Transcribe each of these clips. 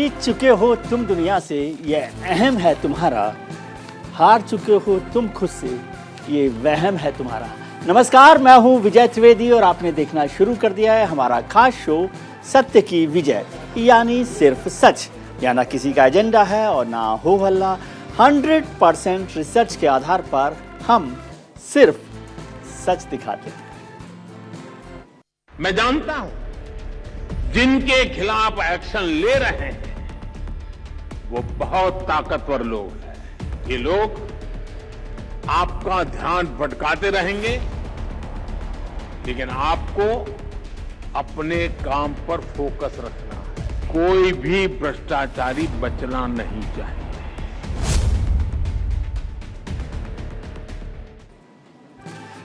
जीत चुके हो तुम दुनिया से, ये अहम है तुम्हारा। हार चुके हो तुम खुद से, ये वहम है तुम्हारा। नमस्कार, मैं हूं विजय त्रिवेदी और आपने देखना शुरू कर दिया है हमारा खास शो सत्य की विजय, यानी सिर्फ सच। यहाँ ना किसी का एजेंडा है और ना हो हल्ला। 100% रिसर्च के आधार पर हम सिर्फ सच दिखाते हैं। मैं जानता हूं जिनके खिलाफ एक्शन ले रहे हैं वो बहुत ताकतवर लोग हैं। ये लोग आपका ध्यान भटकाते रहेंगे, लेकिन आपको अपने काम पर फोकस रखना है। कोई भी भ्रष्टाचारी बचना नहीं चाहिए।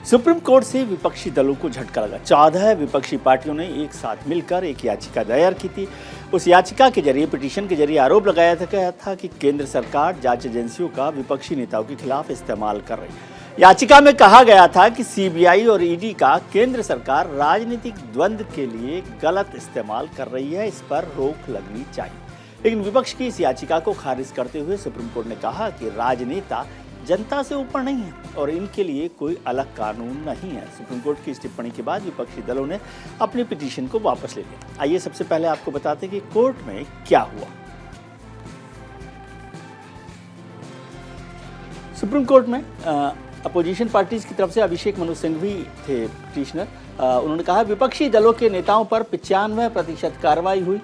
सुप्रीम कोर्ट से विपक्षी दलों को झटका लगा। 14 विपक्षी पार्टियों ने एक साथ मिलकर एक याचिका दायर की थी। उस याचिका के जरिए, पिटीशन के जरिए आरोप लगाया था कि केंद्र सरकार जांच एजेंसियों का विपक्षी नेताओं के खिलाफ इस्तेमाल कर रही है। याचिका में कहा गया था कि सीबीआई और ईडी का केंद्र सरकार राजनीतिक द्वंद्व के लिए गलत इस्तेमाल कर रही है, इस पर रोक लगनी चाहिए। लेकिन विपक्ष की इस याचिका को खारिज करते हुए सुप्रीम कोर्ट ने कहा कि राजनेता जनता से ऊपर नहीं है और इनके लिए कोई अलग कानून नहीं है। सुप्रीम कोर्ट की इस टिप्पणी के बाद विपक्षी दलों ने अपनी पिटीशन को वापस ले लिया। आइए सबसे पहले आपको बताते हैं कि कोर्ट में क्या हुआ। सुप्रीम कोर्ट में अपोजिशन पार्टीज की तरफ से अभिषेक मनु सिंघवी थे पिटीशनर। उन्होंने कहा विपक्षी दलों के नेताओं पर 95% कार्रवाई हुई।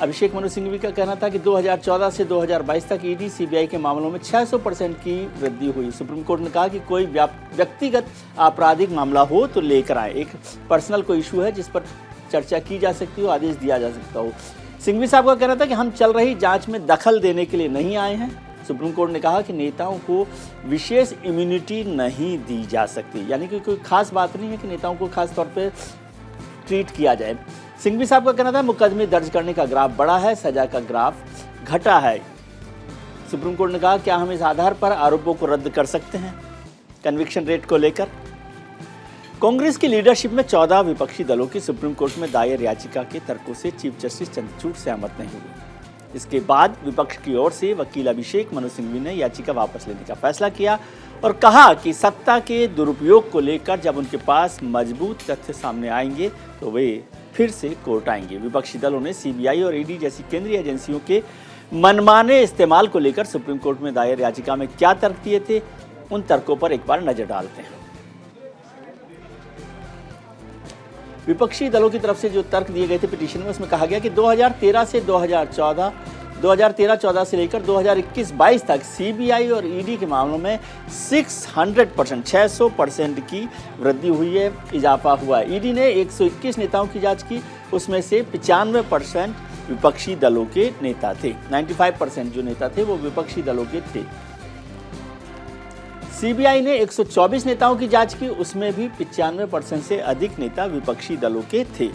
अभिषेक मनु सिंघवी का कहना था कि 2014 से 2022 तक ईडी सीबीआई के मामलों में 600% की वृद्धि हुई। सुप्रीम कोर्ट ने कहा कि कोई व्यक्तिगत आपराधिक मामला हो तो लेकर आए। एक पर्सनल कोई इशू है जिस पर चर्चा की जा सकती हो, आदेश दिया जा सकता हो। सिंघवी साहब का कहना था कि हम चल रही जांच में दखल देने के लिए नहीं आए हैं। सुप्रीम कोर्ट ने कहा कि नेताओं को विशेष इम्यूनिटी नहीं दी जा सकती, यानी कि कोई खास बात नहीं है कि नेताओं को खास तौर पर ट्रीट किया जाए। सिंघवी साहब का कहना था मुकदमे दर्ज करने का ग्राफ बढ़ा है, सजा का ग्राफ घटा है। सुप्रीम कोर्ट ने कहा क्या हम इस आधार पर आरोपों को रद्द कर सकते हैं। कन्विक्शन रेट को लेकर कांग्रेस की लीडरशिप में 14 विपक्षी दलों की सुप्रीम कोर्ट में दायर याचिका के तर्कों से चीफ जस्टिस चंद्रचूड़ सहमत नहीं हुए। इसके बाद विपक्ष की ओर से वकील अभिषेक मनु सिंघवी ने याचिका वापस लेने का फैसला किया और कहा कि सत्ता के दुरुपयोग को लेकर जब उनके पास मजबूत तथ्य सामने आएंगे तो वे फिर से कोर्ट आएंगे। विपक्षी दलों ने सीबीआई और ईडी जैसी केंद्रीय एजेंसियों के मनमाने इस्तेमाल को लेकर सुप्रीम कोर्ट में दायर याचिका में क्या तर्क दिए थे, उन तर्कों पर एक बार नजर डालते हैं। विपक्षी दलों की तरफ से जो तर्क दिए गए थे पिटीशन में, उसमें कहा गया कि 2013 से 2014 से लेकर 2021-22 तक सीबीआई और ईडी के मामलों में 600% की वृद्धि हुई है, इजाफा हुआ है। ईडी ने 121 नेताओं की जांच की, उसमें से 95% विपक्षी दलों के नेता थे। 95% जो नेता थे वो विपक्षी दलों के थे। सीबीआई ने 124 नेताओं की जांच की, उसमें भी 95% से अधिक नेता विपक्षी दलों के थे।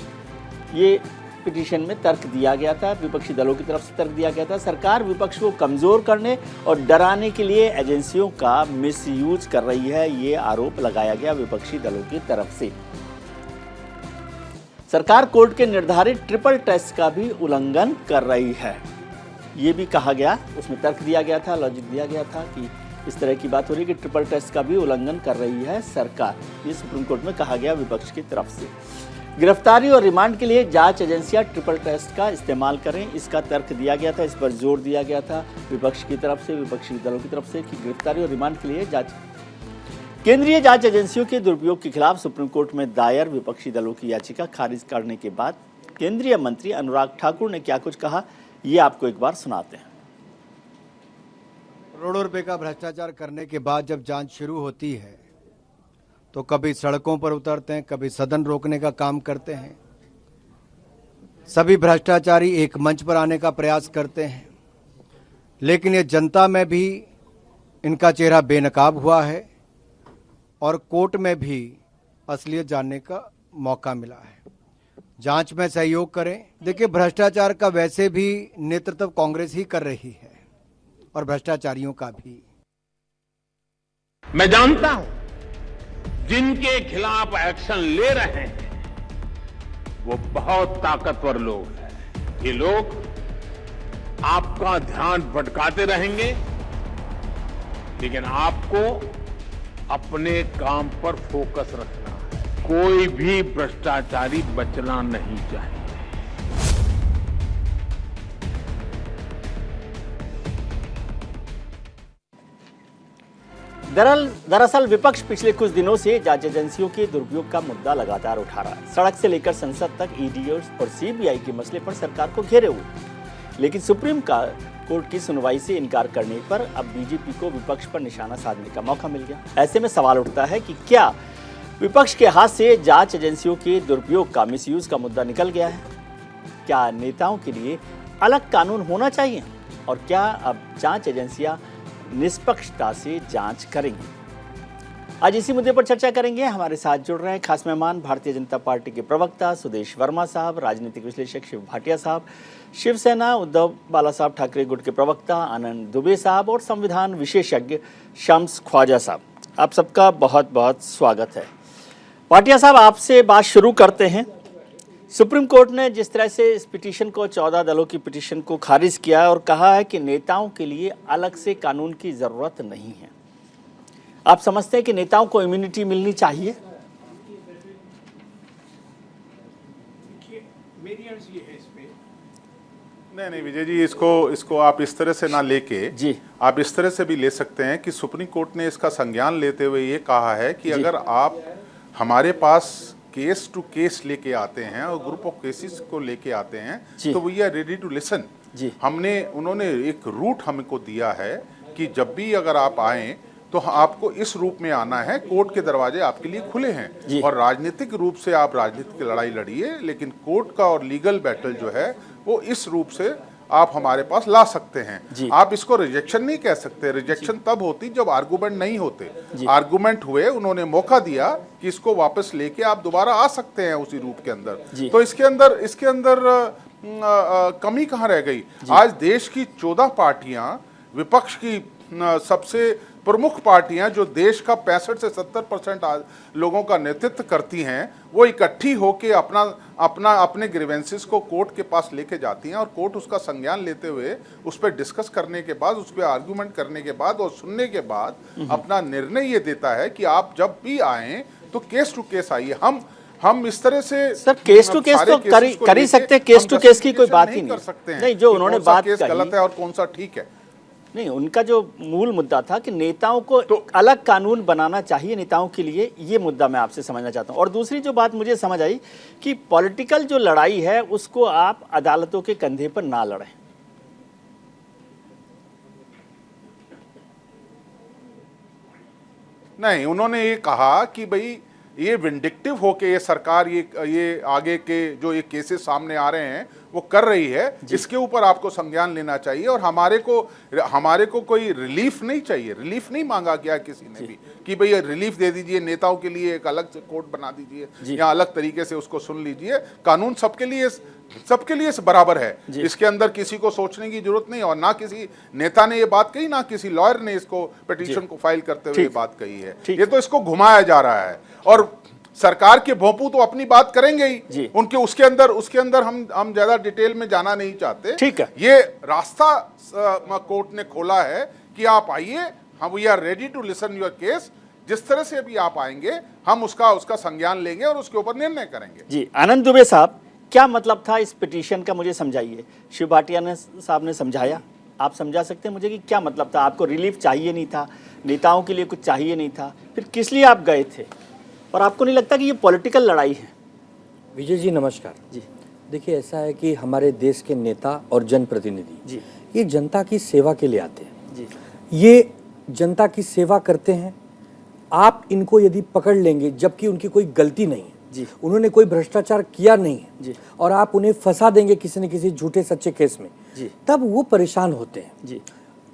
ये पिटीशन में तर्क दिया गया था, विपक्षी दलों की तरफ से तर्क दिया गया था। सरकार विपक्ष को कमजोर करने और डराने के लिए एजेंसियों का मिसयूज कर रही है, ये आरोप लगाया गया विपक्षी दलों की तरफ से। सरकार कोर्ट के निर्धारित ट्रिपल टेस्ट का भी उल्लंघन कर रही है, ये भी कहा गया। उसमें तर्क दिया गया था, लॉजिक दिया गया था कि इस तरह की बात हो रही है कि ट्रिपल टेस्ट का भी उल्लंघन कर रही है सरकार, ये सुप्रीम कोर्ट में कहा गया विपक्ष की तरफ से। गिरफ्तारी और रिमांड के लिए जांच एजेंसियां ट्रिपल टेस्ट का इस्तेमाल करें, इसका तर्क दिया गया था, इस पर जोर दिया गया था विपक्ष की तरफ से, विपक्षी दलों की तरफ से कि गिरफ्तारी और रिमांड के लिए जांच। केंद्रीय जांच एजेंसियों के दुरुपयोग के खिलाफ सुप्रीम कोर्ट में दायर विपक्षी दलों की याचिका खारिज करने के बाद केंद्रीय मंत्री अनुराग ठाकुर ने क्या कुछ कहा, ये आपको एक बार सुनाते हैं। करोड़ों रुपए का भ्रष्टाचार करने के बाद जब जांच शुरू होती है तो कभी सड़कों पर उतरते हैं, कभी सदन रोकने का काम करते हैं। सभी भ्रष्टाचारी एक मंच पर आने का प्रयास करते हैं, लेकिन ये जनता में भी इनका चेहरा बेनकाब हुआ है और कोर्ट में भी असलियत जानने का मौका मिला है। जांच में सहयोग करें। देखिए, भ्रष्टाचार का वैसे भी नेतृत्व कांग्रेस ही कर रही है और भ्रष्टाचारियों का भी। मैं जानता हूं जिनके खिलाफ एक्शन ले रहे हैं वो बहुत ताकतवर लोग हैं। ये लोग आपका ध्यान भटकाते रहेंगे, लेकिन आपको अपने काम पर फोकस रखना है। कोई भी भ्रष्टाचारी बचना नहीं चाहिए। दरअसल विपक्ष पिछले कुछ दिनों से जांच एजेंसियों के दुरुपयोग का मुद्दा लगातार उठा रहा है। सड़क से लेकर संसद तक ईडी और सीबीआई के मसले पर सरकार को घेरे हुए, लेकिन सुप्रीम कोर्ट की सुनवाई से इनकार करने पर अब बीजेपी को विपक्ष पर निशाना साधने का मौका मिल गया। ऐसे में सवाल उठता है कि क्या विपक्ष के हाथ से जांच एजेंसियों के दुरुपयोग का मिसयूज का मुद्दा निकल गया है? क्या नेताओं के लिए अलग कानून होना चाहिए? और क्या अब जांच एजेंसियां निष्पक्षता से जांच करेंगी? आज इसी मुद्दे पर चर्चा करेंगे। हमारे साथ जुड़ रहे हैं खास मेहमान, भारतीय जनता पार्टी के प्रवक्ता सुदेश वर्मा साहब, राजनीतिक विश्लेषक शिव भाटिया साहब, शिवसेना उद्धव बाला साहब ठाकरे गुट के प्रवक्ता आनंद दुबे साहब और संविधान विशेषज्ञ शम्स ख्वाजा साहब। आप सबका बहुत बहुत स्वागत है। भाटिया साहब, आपसे बात शुरू करते हैं। सुप्रीम कोर्ट ने जिस तरह से इस पिटीशन को 14 दलों की पिटीशन को खारिज किया और कहा है कि नेताओं के लिए अलग से कानून की जरूरत नहीं है, आप समझते हैं कि नेताओं को इम्यूनिटी मिलनी चाहिए? मेरी अर्ज ये है इस पे। नहीं विजय जी, इसको आप इस तरह से ना लेके जी, आप इस तरह से भी ले सकते हैं कि सुप्रीम कोर्ट ने इसका संज्ञान लेते हुए ये कहा है कि अगर आप हमारे पास केस टू केस लेके आते हैं और ग्रुप ऑफ केसेस को लेके आते हैं तो we are ready to listen. उन्होंने एक रूट हमको दिया है कि जब भी अगर आप आए तो आपको इस रूप में आना है, कोर्ट के दरवाजे आपके लिए खुले हैं और राजनीतिक रूप से आप राजनीतिक लड़ाई लड़िए, लेकिन कोर्ट का और लीगल बैटल जो है वो इस रूप से आप हमारे पास ला सकते हैं। आप इसको रिजेक्शन नहीं कह सकते। रिजेक्शन तब होती जब आर्गुमेंट नहीं होते। आर्गुमेंट हुए, उन्होंने मौका दिया कि इसको वापस लेके आप दोबारा आ सकते हैं उसी रूप के अंदर। तो इसके अंदर कमी कहाँ रह गई? आज देश की 14 पार्टियां, विपक्ष की सबसे प्रमुख पार्टियां जो देश का 65 से 70% लोगों का नेतृत्व करती हैं, वो इकट्ठी होकर अपने ग्रीवेंसेस को कोर्ट के पास लेके जाती हैं और कोर्ट उसका संज्ञान लेते हुए उस पर डिस्कस करने के बाद, उस पर आर्गुमेंट करने के बाद और सुनने के बाद अपना निर्णय ये देता है कि आप जब भी आए तो केस टू केस आइए। हम इस तरह से सर केस टू केस तो कर ही सकते हैं, केस टू केस की कोई बात ही नहीं कर सकते हैं। नहीं, जो उन्होंने बात कही गलत है और कौन सा ठीक है, नहीं, उनका जो मूल मुद्दा था कि नेताओं को तो अलग कानून बनाना चाहिए नेताओं के लिए, ये मुद्दा मैं आपसे समझना चाहता हूं। और दूसरी जो बात मुझे समझ आई कि पॉलिटिकल जो लड़ाई है उसको आप अदालतों के कंधे पर ना लड़ें। नहीं, उन्होंने ये कहा कि भाई ये विंडिक्टिव होके ये सरकार ये आगे के जो ये केसेस सामने आ रहे हैं वो कर रही है, इसके ऊपर आपको संज्ञान लेना चाहिए और हमारे को कोई रिलीफ नहीं चाहिए। रिलीफ नहीं मांगा गया किसी ने भी कि भाई रिलीफ दे दीजिए, नेताओं के लिए एक अलग से कोर्ट बना दीजिए या अलग तरीके से उसको सुन लीजिए। कानून सबके लिए बराबर है, इसके अंदर किसी को सोचने की जरूरत नहीं। और ना किसी नेता ने ये बात कही, ना किसी लॉयर ने इसको पिटीशन को फाइल करते हुए बात कही है। ये तो इसको घुमाया जा रहा है और सरकार के भोंपू तो अपनी बात करेंगे ही, उनके उसके अंदर हम ज्यादा डिटेल में जाना नहीं चाहते। ठीक है, ये रास्ता कोर्ट ने खोला है कि आप आइए, हम we are ready to listen your case. जिस तरह से भी आप आएंगे हम उसका संज्ञान लेंगे और उसके ऊपर निर्णय करेंगे। जी, आनंद दुबे साहब, क्या मतलब था इस पिटीशन का, मुझे समझाइए। शिव भाटिया साहब ने समझाया, आप समझा सकते हैं मुझे कि क्या मतलब था? आपको रिलीफ चाहिए नहीं था, नेताओं के लिए कुछ चाहिए नहीं था, फिर किस लिए आप गए थे? और आपको नहीं लगता कि ये पॉलिटिकल लड़ाई है? विजय जी नमस्कार जी। देखिए, ऐसा है कि हमारे देश के नेता और जनप्रतिनिधि जी ये जनता की सेवा के लिए आते हैं जी, ये जनता की सेवा करते हैं। आप इनको यदि पकड़ लेंगे जबकि उनकी कोई गलती नहीं है जी, उन्होंने कोई भ्रष्टाचार किया नहीं है जी, और आप उन्हें फंसा देंगे किसी न किसी झूठे सच्चे केस में जी, तब वो परेशान होते हैं जी।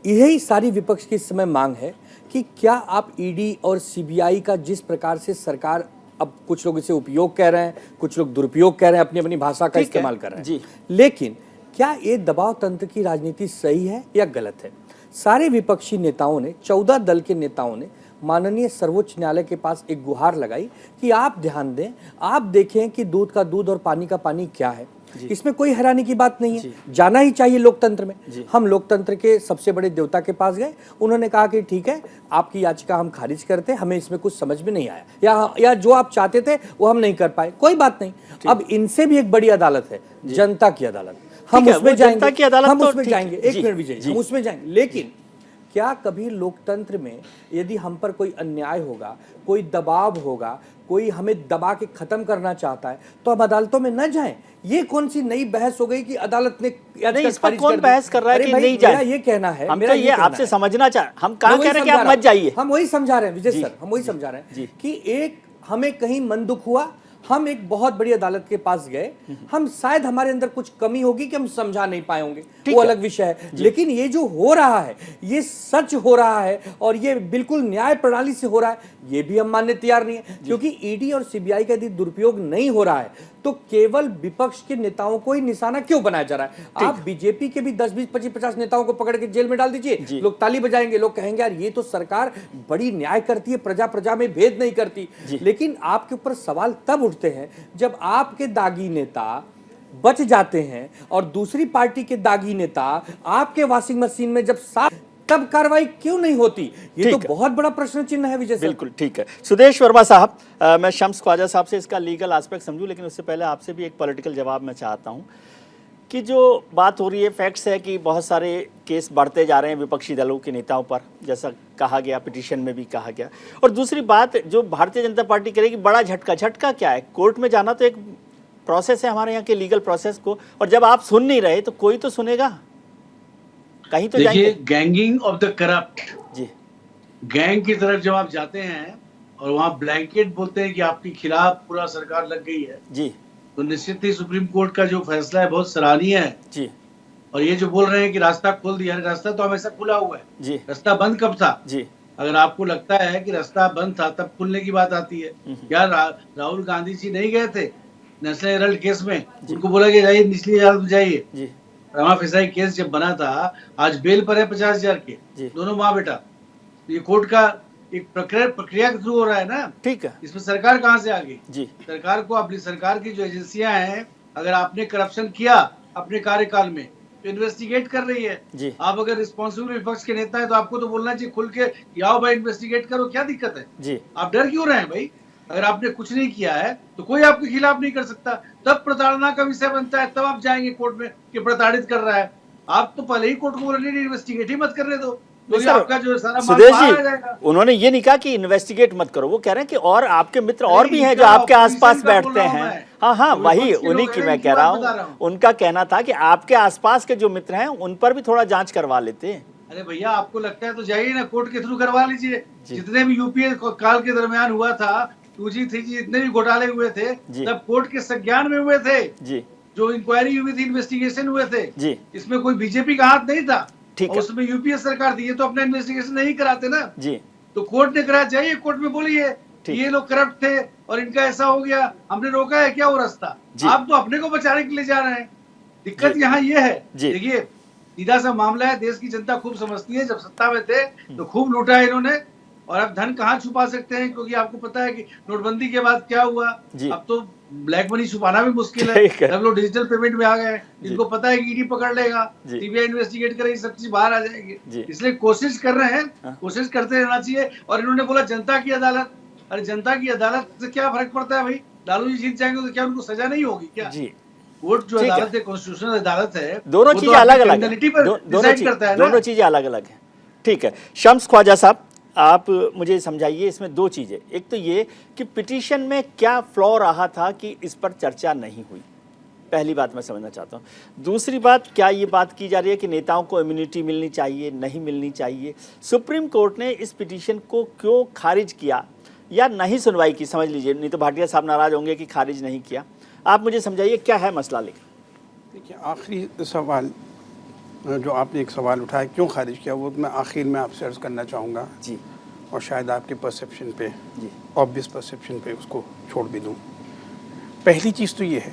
यही सारी विपक्ष की इस समय मांग है कि क्या आप ईडी और सीबीआई का जिस प्रकार से सरकार, अब कुछ लोग इसे उपयोग कह रहे हैं, कुछ लोग दुरुपयोग कह रहे हैं, अपनी अपनी भाषा का इस्तेमाल कर रहे हैं जी, लेकिन क्या ये दबाव तंत्र की राजनीति सही है या गलत है? सारे विपक्षी नेताओं ने, 14 दल के नेताओं ने माननीय सर्वोच्च न्यायालय के पास एक गुहार लगाई कि आप ध्यान दें, आप देखें कि दूध का दूध और पानी का पानी क्या है। इसमें कोई हैरानी की बात नहीं है, जाना ही चाहिए लोकतंत्र में। हम लोकतंत्र के सबसे बड़े देवता के पास गए, उन्होंने कहा कि ठीक है, आपकी याचिका हम खारिज करते हैं, हमें इसमें कुछ समझ में नहीं आया, या जो आप चाहते थे वो हम नहीं कर पाए, कोई बात नहीं। अब इनसे भी एक बड़ी अदालत है, जनता की अदालत, हम उसमें जाएंगे, हम उसमें जाएंगे, एक मिनट विजय, हम उसमें जाएंगे। लेकिन क्या कभी लोकतंत्र में यदि हम पर कोई अन्याय होगा, कोई दबाव होगा, कोई हमें दबा के खत्म करना चाहता है, तो हम अदालतों में न जाएं? ये कौन सी नई बहस हो गई कि अदालत ने नहीं, इस पर कौन बहस कर रहा है कि नहीं जाए? ये कहना है, हम तो ये आपसे समझना हम कहाँ कह रहे हैं कि आप मत जाइए। हम वही समझा रहे हैं विजय सर, हम वही समझा रहे हैं कि एक हमें कहीं मन दुख हुआ, हम एक बहुत बड़ी अदालत के पास गए, हम शायद हमारे अंदर कुछ कमी होगी कि हम समझा नहीं पाए होंगे, वो अलग विषय है। लेकिन ये जो हो रहा है, ये सच हो रहा है और ये बिल्कुल न्याय प्रणाली से हो रहा है, ये भी हम मानने तैयार नहीं है। क्योंकि ईडी और सीबीआई का यदि दुरुपयोग नहीं हो रहा है तो केवल विपक्ष के नेताओं को ही निशाना क्यों बनाया जा रहा है? आप बीजेपी के भी 10, 20, 25, 50 नेताओं को पकड़ के जेल में डाल दीजिए, लोग ताली बजाएंगे, लोग कहेंगे यार ये तो सरकार बड़ी न्याय करती है, प्रजा प्रजा में भेद नहीं करती। लेकिन आपके ऊपर सवाल तब उठते हैं जब आपके दागी नेता बच जाते हैं और दूसरी पार्टी के दागी नेता आपके वॉशिंग मशीन में जब साफ, तब कार्रवाई क्यों नहीं होती? ये तो बहुत बड़ा प्रश्न चिन्ह है विजय सर। बिल्कुल ठीक है। सुदेश वर्मा साहब, मैं शम्स ख्वाजा साहब से इसका लीगल एस्पेक्ट समझूं, लेकिन उससे पहले आपसे भी एक पॉलिटिकल जवाब मैं चाहता हूं कि जो बात हो रही है, फैक्ट्स है कि बहुत सारे केस बढ़ते जा रहे हैं विपक्षी दलों के नेताओं पर, जैसा कहा गया, पिटीशन में भी कहा गया। और दूसरी बात जो भारतीय जनता पार्टी करेगी, बड़ा झटका क्या है? कोर्ट में जाना तो एक प्रोसेस है हमारे यहाँ के लीगल प्रोसेस को, और जब आप सुन नहीं रहे तो कोई तो सुनेगा, कहीं तो जाएंगे। देखिए, गैंगिंग ऑफ द करप्ट, जी, गैंग की तरफ जब आप जाते हैं और वहां ब्लैंकेट बोलते हैं कि आपके खिलाफ पूरा सरकार लग गई है, जी, तो निश्चित ही सुप्रीम कोर्ट का जो फैसला है बहुत सराहनीय है। जी, और ये जो बोल रहे हैं कि रास्ता खोल दिया है, रास्ता तो हमेशा खुला हुआ है। जी, रास्ता बंद कब था? जी, अगर आपको लगता है कि रास्ता बंद था तब खुलने की बात आती है। क्या राहुल गांधी जी नहीं गए थे नेशनल हेराल्ड केस में? उनको बोला कि जाइए निचली अदालत में जाइए। जी, रमा फिसाई केस जब बना था, आज बेल पर है 50,000 के दोनों माँ बेटा। ये कोर्ट का एक प्रक्रिया के थ्रू हो रहा है ना, ठीक है। इसमें सरकार कहाँ से आ गई? जी, सरकार को, अपनी सरकार की जो एजेंसियां हैं, अगर आपने करप्शन किया अपने कार्यकाल में तो इन्वेस्टिगेट कर रही है। जी, आप अगर रिस्पॉन्सिबल विपक्ष के नेता है तो आपको तो बोलना चाहिए खुल के, आओ भाई इन्वेस्टिगेट करो, क्या दिक्कत है? जी, आप डर क्यों रहे हैं भाई? अगर आपने कुछ नहीं किया है तो कोई आपके खिलाफ नहीं कर सकता। तब प्रताड़ना का विषय बनता है, तब आप जाएंगे कोर्ट में कि प्रताड़ित कर रहा है। आप तो पहले ही कोर्ट को बोले नहीं, इन्वेस्टिगेट ही मत करने दो, तो आपका जो सारा माल बाहर आ जाएगा। उन्होंने ये नहीं कहा कि इन्वेस्टिगेट मत करो, वो कह रहे हैं कि और आपके मित्र और भी हैं जो आपके आसपास बैठते हैं। हाँ हाँ, वही उन्हीं की मैं कह रहा हूँ। उनका कहना था कि आपके आसपास के जो मित्र हैं उन पर भी थोड़ा जांच करवा लेते हैं। अरे भैया, आपको लगता है तो जाइए ना, कोर्ट के थ्रू करवा लीजिए। जितने भी यूपीए काल के दरमियान हुआ था, 2G 3G जितने भी घोटाले हुए थे, तब कोर्ट के संज्ञान में हुए थे। जी, जो इंक्वायरी हुई थी, इन्वेस्टिगेशन हुए थे, जी, इसमें कोई बीजेपी का हाथ नहीं था। ठीक है। उसमें यूपीए सरकार थी, ये तो अपना इन्वेस्टिगेशन नहीं कराते ना। जी, तो कोर्ट ने कराया, जाइए कोर्ट में बोलिए ये लोग करप्ट थे और इनका ऐसा हो गया, हमने रोका है क्या वो रास्ता? आप तो अपने को बचाने के लिए जा रहे हैं। दिक्कत यहाँ ये है, देखिए सीधा सा मामला है, देश की जनता खूब समझती है। जब सत्ता में थे तो खूब लूटा है इन्होंने, और अब धन कहाँ छुपा सकते हैं? क्योंकि आपको पता है कि नोटबंदी के बाद क्या हुआ, अब तो ब्लैक मनी छुपाना भी मुश्किल है। सब लोग डिजिटल पेमेंट में आ गए, इनको पता है कि ईडी पकड़ लेगा, सीबीआई इन्वेस्टिगेट करेगी, सब चीज बाहर आ जाएगी। इसलिए कोशिश कर रहे हैं, कोशिश करते रहना चाहिए। और इन्होंने बोला जनता की अदालत, अरे जनता की अदालत से क्या फर्क पड़ता है भाई? लालू जी जीत जाएंगे तो क्या उनको सजा नहीं होगी क्या? कोर्ट जो अदालत है, कॉन्स्टिट्यूशनल अदालत है, दोनों चीजें अलग अलग है, दोनों चीजें अलग अलग है। ठीक है, शम्स ख्वाजा साहब, आप मुझे समझाइए इसमें दो चीजें। एक तो ये कि पिटीशन में क्या फ्लॉ रहा था कि इस पर चर्चा नहीं हुई, पहली बात मैं समझना चाहता हूँ। दूसरी बात, क्या ये बात की जा रही है कि नेताओं को इम्यूनिटी मिलनी चाहिए, नहीं मिलनी चाहिए? सुप्रीम कोर्ट ने इस पिटीशन को क्यों खारिज किया या नहीं सुनवाई की, समझ लीजिए, नहीं तो भाटिया साहब नाराज होंगे कि खारिज नहीं किया। आप मुझे समझाइए क्या है मसला। लेकिन देखिए, आखिरी सवाल जो आपने एक सवाल उठाया, क्यों खारिज किया, वो मैं आखिर में आपसे अर्ज़ करना चाहूँगा जी, और शायद आपके परसेप्शन पे, ऑब्वियस परसेप्शन पे उसको छोड़ भी दूँ। पहली चीज़ तो ये है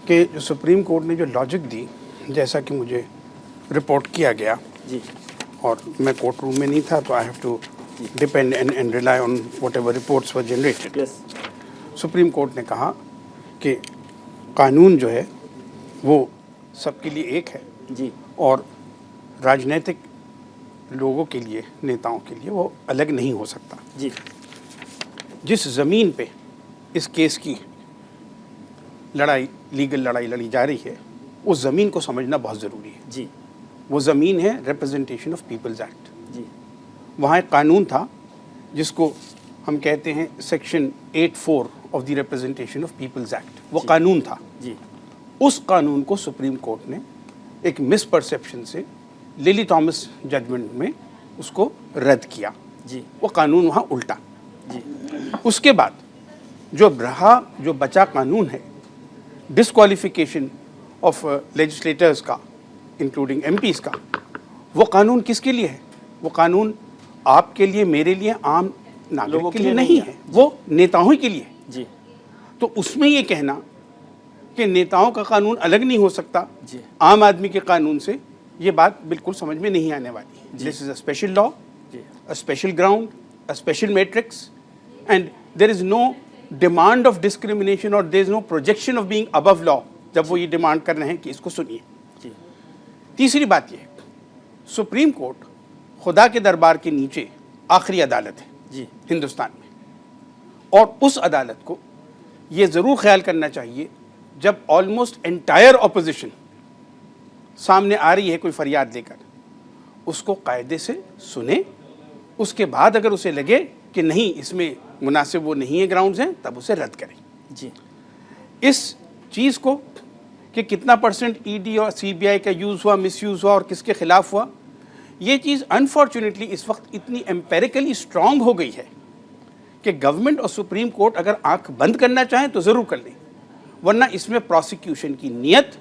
कि जो सुप्रीम कोर्ट ने जो लॉजिक दी, जैसा कि मुझे रिपोर्ट किया गया जी, और मैं कोर्ट रूम में नहीं था, तो I have to depend and rely on whatever reports were generated. Supreme court ने कहा कि कानून जो है वो सबके लिए एक है जी और राजनीतिक लोगों के लिए, नेताओं के लिए वो अलग नहीं हो सकता। जी जिस ज़मीन पे इस केस की लड़ाई, लीगल लड़ाई लड़ी जा रही है, उस ज़मीन को समझना बहुत ज़रूरी है। जी वो ज़मीन है रिप्रेजेंटेशन ऑफ पीपल्स एक्ट। जी वहाँ एक कानून था जिसको हम कहते हैं section 84 of the representation of people's act. वो कानून था। जी उस कानून को सुप्रीम कोर्ट ने एक मिसपरसेप्शन से लिली थॉमस जजमेंट में उसको रद्द किया। जी वो कानून वहाँ उल्टा। जी उसके बाद जो बचा कानून है डिस्क्वालिफिकेशन ऑफ लेजिस्लेटर्स का, इंक्लूडिंग एमपीज का, वो कानून किसके लिए है? वो कानून आपके लिए, मेरे लिए, आम नागरिक के लिए नहीं है, वो नेताओं के लिए है। जी तो उसमें ये कहना कि नेताओं का कानून अलग नहीं हो सकता जी आम आदमी के कानून से, ये बात बिल्कुल समझ में नहीं आने वाली। This is a special law, जी a special ground, a special matrix, and there is no demand of discrimination or there is no projection of being above law जब वो ये डिमांड कर रहे हैं कि इसको सुनिए। जी तीसरी बात ये है, सुप्रीम कोर्ट खुदा के दरबार के नीचे आखिरी अदालत है जी हिंदुस्तान में, और उस अदालत को ये ज़रूर ख्याल करना चाहिए जब ऑलमोस्ट एंटायर ऑपोजिशन सामने आ रही है कोई फरियाद लेकर, उसको कायदे से सुने, उसके बाद अगर उसे लगे कि नहीं इसमें मुनासिब वो नहीं है, ग्राउंड्स हैं, तब उसे रद्द करें। जी इस चीज़ को कि कितना % ईडी और सीबीआई का यूज़ हुआ, मिसयूज़ हुआ और किसके खिलाफ हुआ, ये चीज़ अनफॉर्चुनेटली इस वक्त इतनी एम्पेरिकली स्ट्रांग हो गई है कि गवर्नमेंट और सुप्रीम कोर्ट अगर आंख बंद करना चाहें तो ज़रूर कर लें, वरना इसमें प्रोसिक्यूशन की नीयत,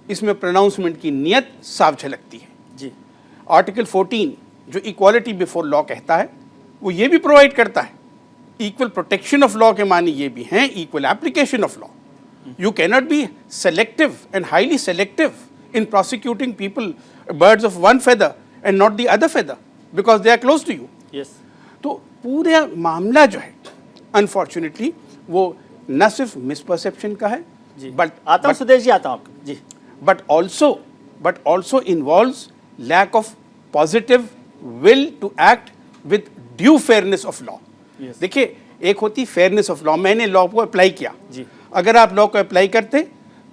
इसमें प्रोनाउंसमेंट की नीयत साफ झलकती है। जी आर्टिकल 14 जो इक्वालिटी बिफोर लॉ कहता है, वो ये भी प्रोवाइड करता है, इक्वल प्रोटेक्शन ऑफ लॉ के मानी ये भी हैं equal application of law. You cannot be selective and highly selective in prosecuting people, birds of one feather and not the other feather, because they are close to you. Yes तो पूरा मामला जो है अनफॉर्चुनेटली वो न सिर्फ misperception का है, जी बट आता हूँ सुदेश जी, आता हूँ आपको। जी but also involves lack of positive will to act with due fairness of law। Yes. देखिए, एक होती फेयरनेस ऑफ लॉ, मैंने लॉ को अप्लाई किया, जी अगर आप लॉ को अप्लाई करते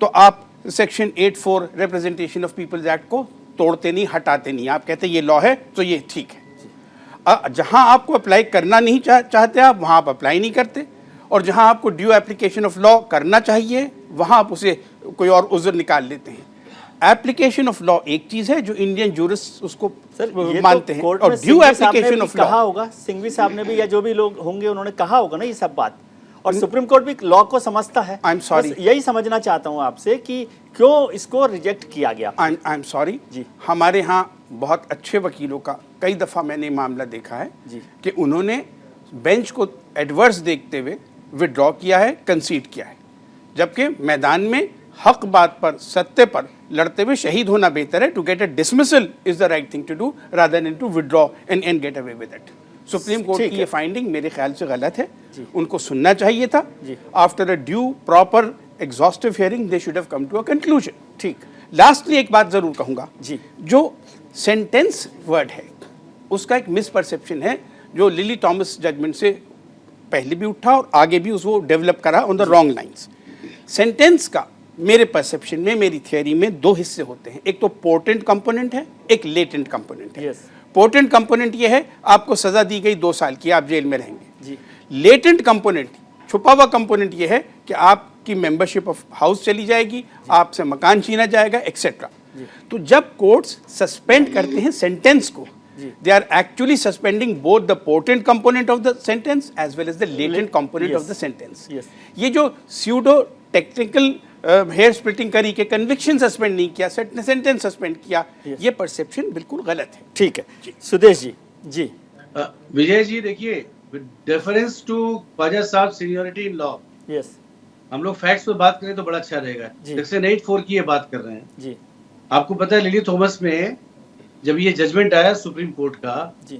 तो आप section 84 representation of people's act को तोड़ते नहीं, हटाते नहीं, आप कहते ये लॉ है तो ये ठीक है। जहां आपको अप्लाई करना नहीं चाहते आप, वहां आप अप्लाई नहीं करते, और जहां आपको ड्यू एप्लीकेशन ऑफ लॉ करना चाहिए वहां आप उसे कोई और उज़र निकाल लेते हैं। एप्लीकेशन ऑफ लॉ एक चीज है जो इंडियन जूरिस्ट उसको सर मानते हैं, और ड्यू एप्लीकेशन ऑफ लॉ कहा होगा, सिंघवी साहब ने भी या जो भी लोग होंगे उन्होंने कहा होगा ना ये सब बात, और सुप्रीम कोर्ट भी लॉ को समझता है। आई एम सॉरी, यही समझना चाहता हूं आपसे कि क्यों इसको रिजेक्ट किया गया। आई एम सॉरी जी, हमारे यहाँ बहुत अच्छे वकीलों का कई दफ़ा मैंने मामला देखा है जी कि उन्होंने बेंच को एडवर्स देखते हुए विड्रॉ किया है, कंसीड किया है, जबकि मैदान में हक बात पर, सत्य पर लड़ते हुए शहीद होना बेहतर है। To get a dismissal is the right thing to do rather than to withdraw and get away with it. Supreme court की ये फाइंडिंग मेरे ख्याल से गलत है, उनको सुनना चाहिए था। After a due proper exhaustive hearing they should have come to a conclusion. ठीक, लास्टली एक बात जरूर कहूंगा जी, जो सेंटेंस वर्ड है उसका एक मिसपरसेप्शन है जो लिली थॉमस जजमेंट से पहले भी उठा और आगे भी उसको डेवलप करा on the wrong lines. Sentence का मेरे परसेप्शन में, मेरी थियोरी में दो हिस्से होते हैं, एक तो पोर्टेंट कंपोनेंट है, एक लेटेंट कंपोनेंट है। पोर्टेंट कंपोनेंट ये है आपको सजा दी गई 2 साल की, आप जेल में रहेंगे जी। लेटेंट कंपोनेंट, छुपा हुआ कंपोनेंट ये है कि आपकी मेंबरशिप ऑफ हाउस चली जाएगी, आपसे मकान छीना जाएगा, एक्सेट्रा। तो जब कोर्ट्स सस्पेंड करते हैं सेंटेंस को, they are actually suspending both the potent component of the sentence as well as the latent component of the sentence। ये जो pseudo technical hair splitting करी के conviction suspend नहीं किया, sentence suspend किया, ये perception बिल्कुल गलत है। ठीक है सुदेश जी। जी विजय जी, देखिए, difference to Khwaja Sahab seniority in law, yes, हम लोग फैक्ट्स पे बात करें तो बड़ा अच्छा रहेगा। सेक्शन 84 की ये बात कर रहे हैं जी। आपको पता है लिली थॉमस में जब ये जजमेंट आया सुप्रीम कोर्ट का,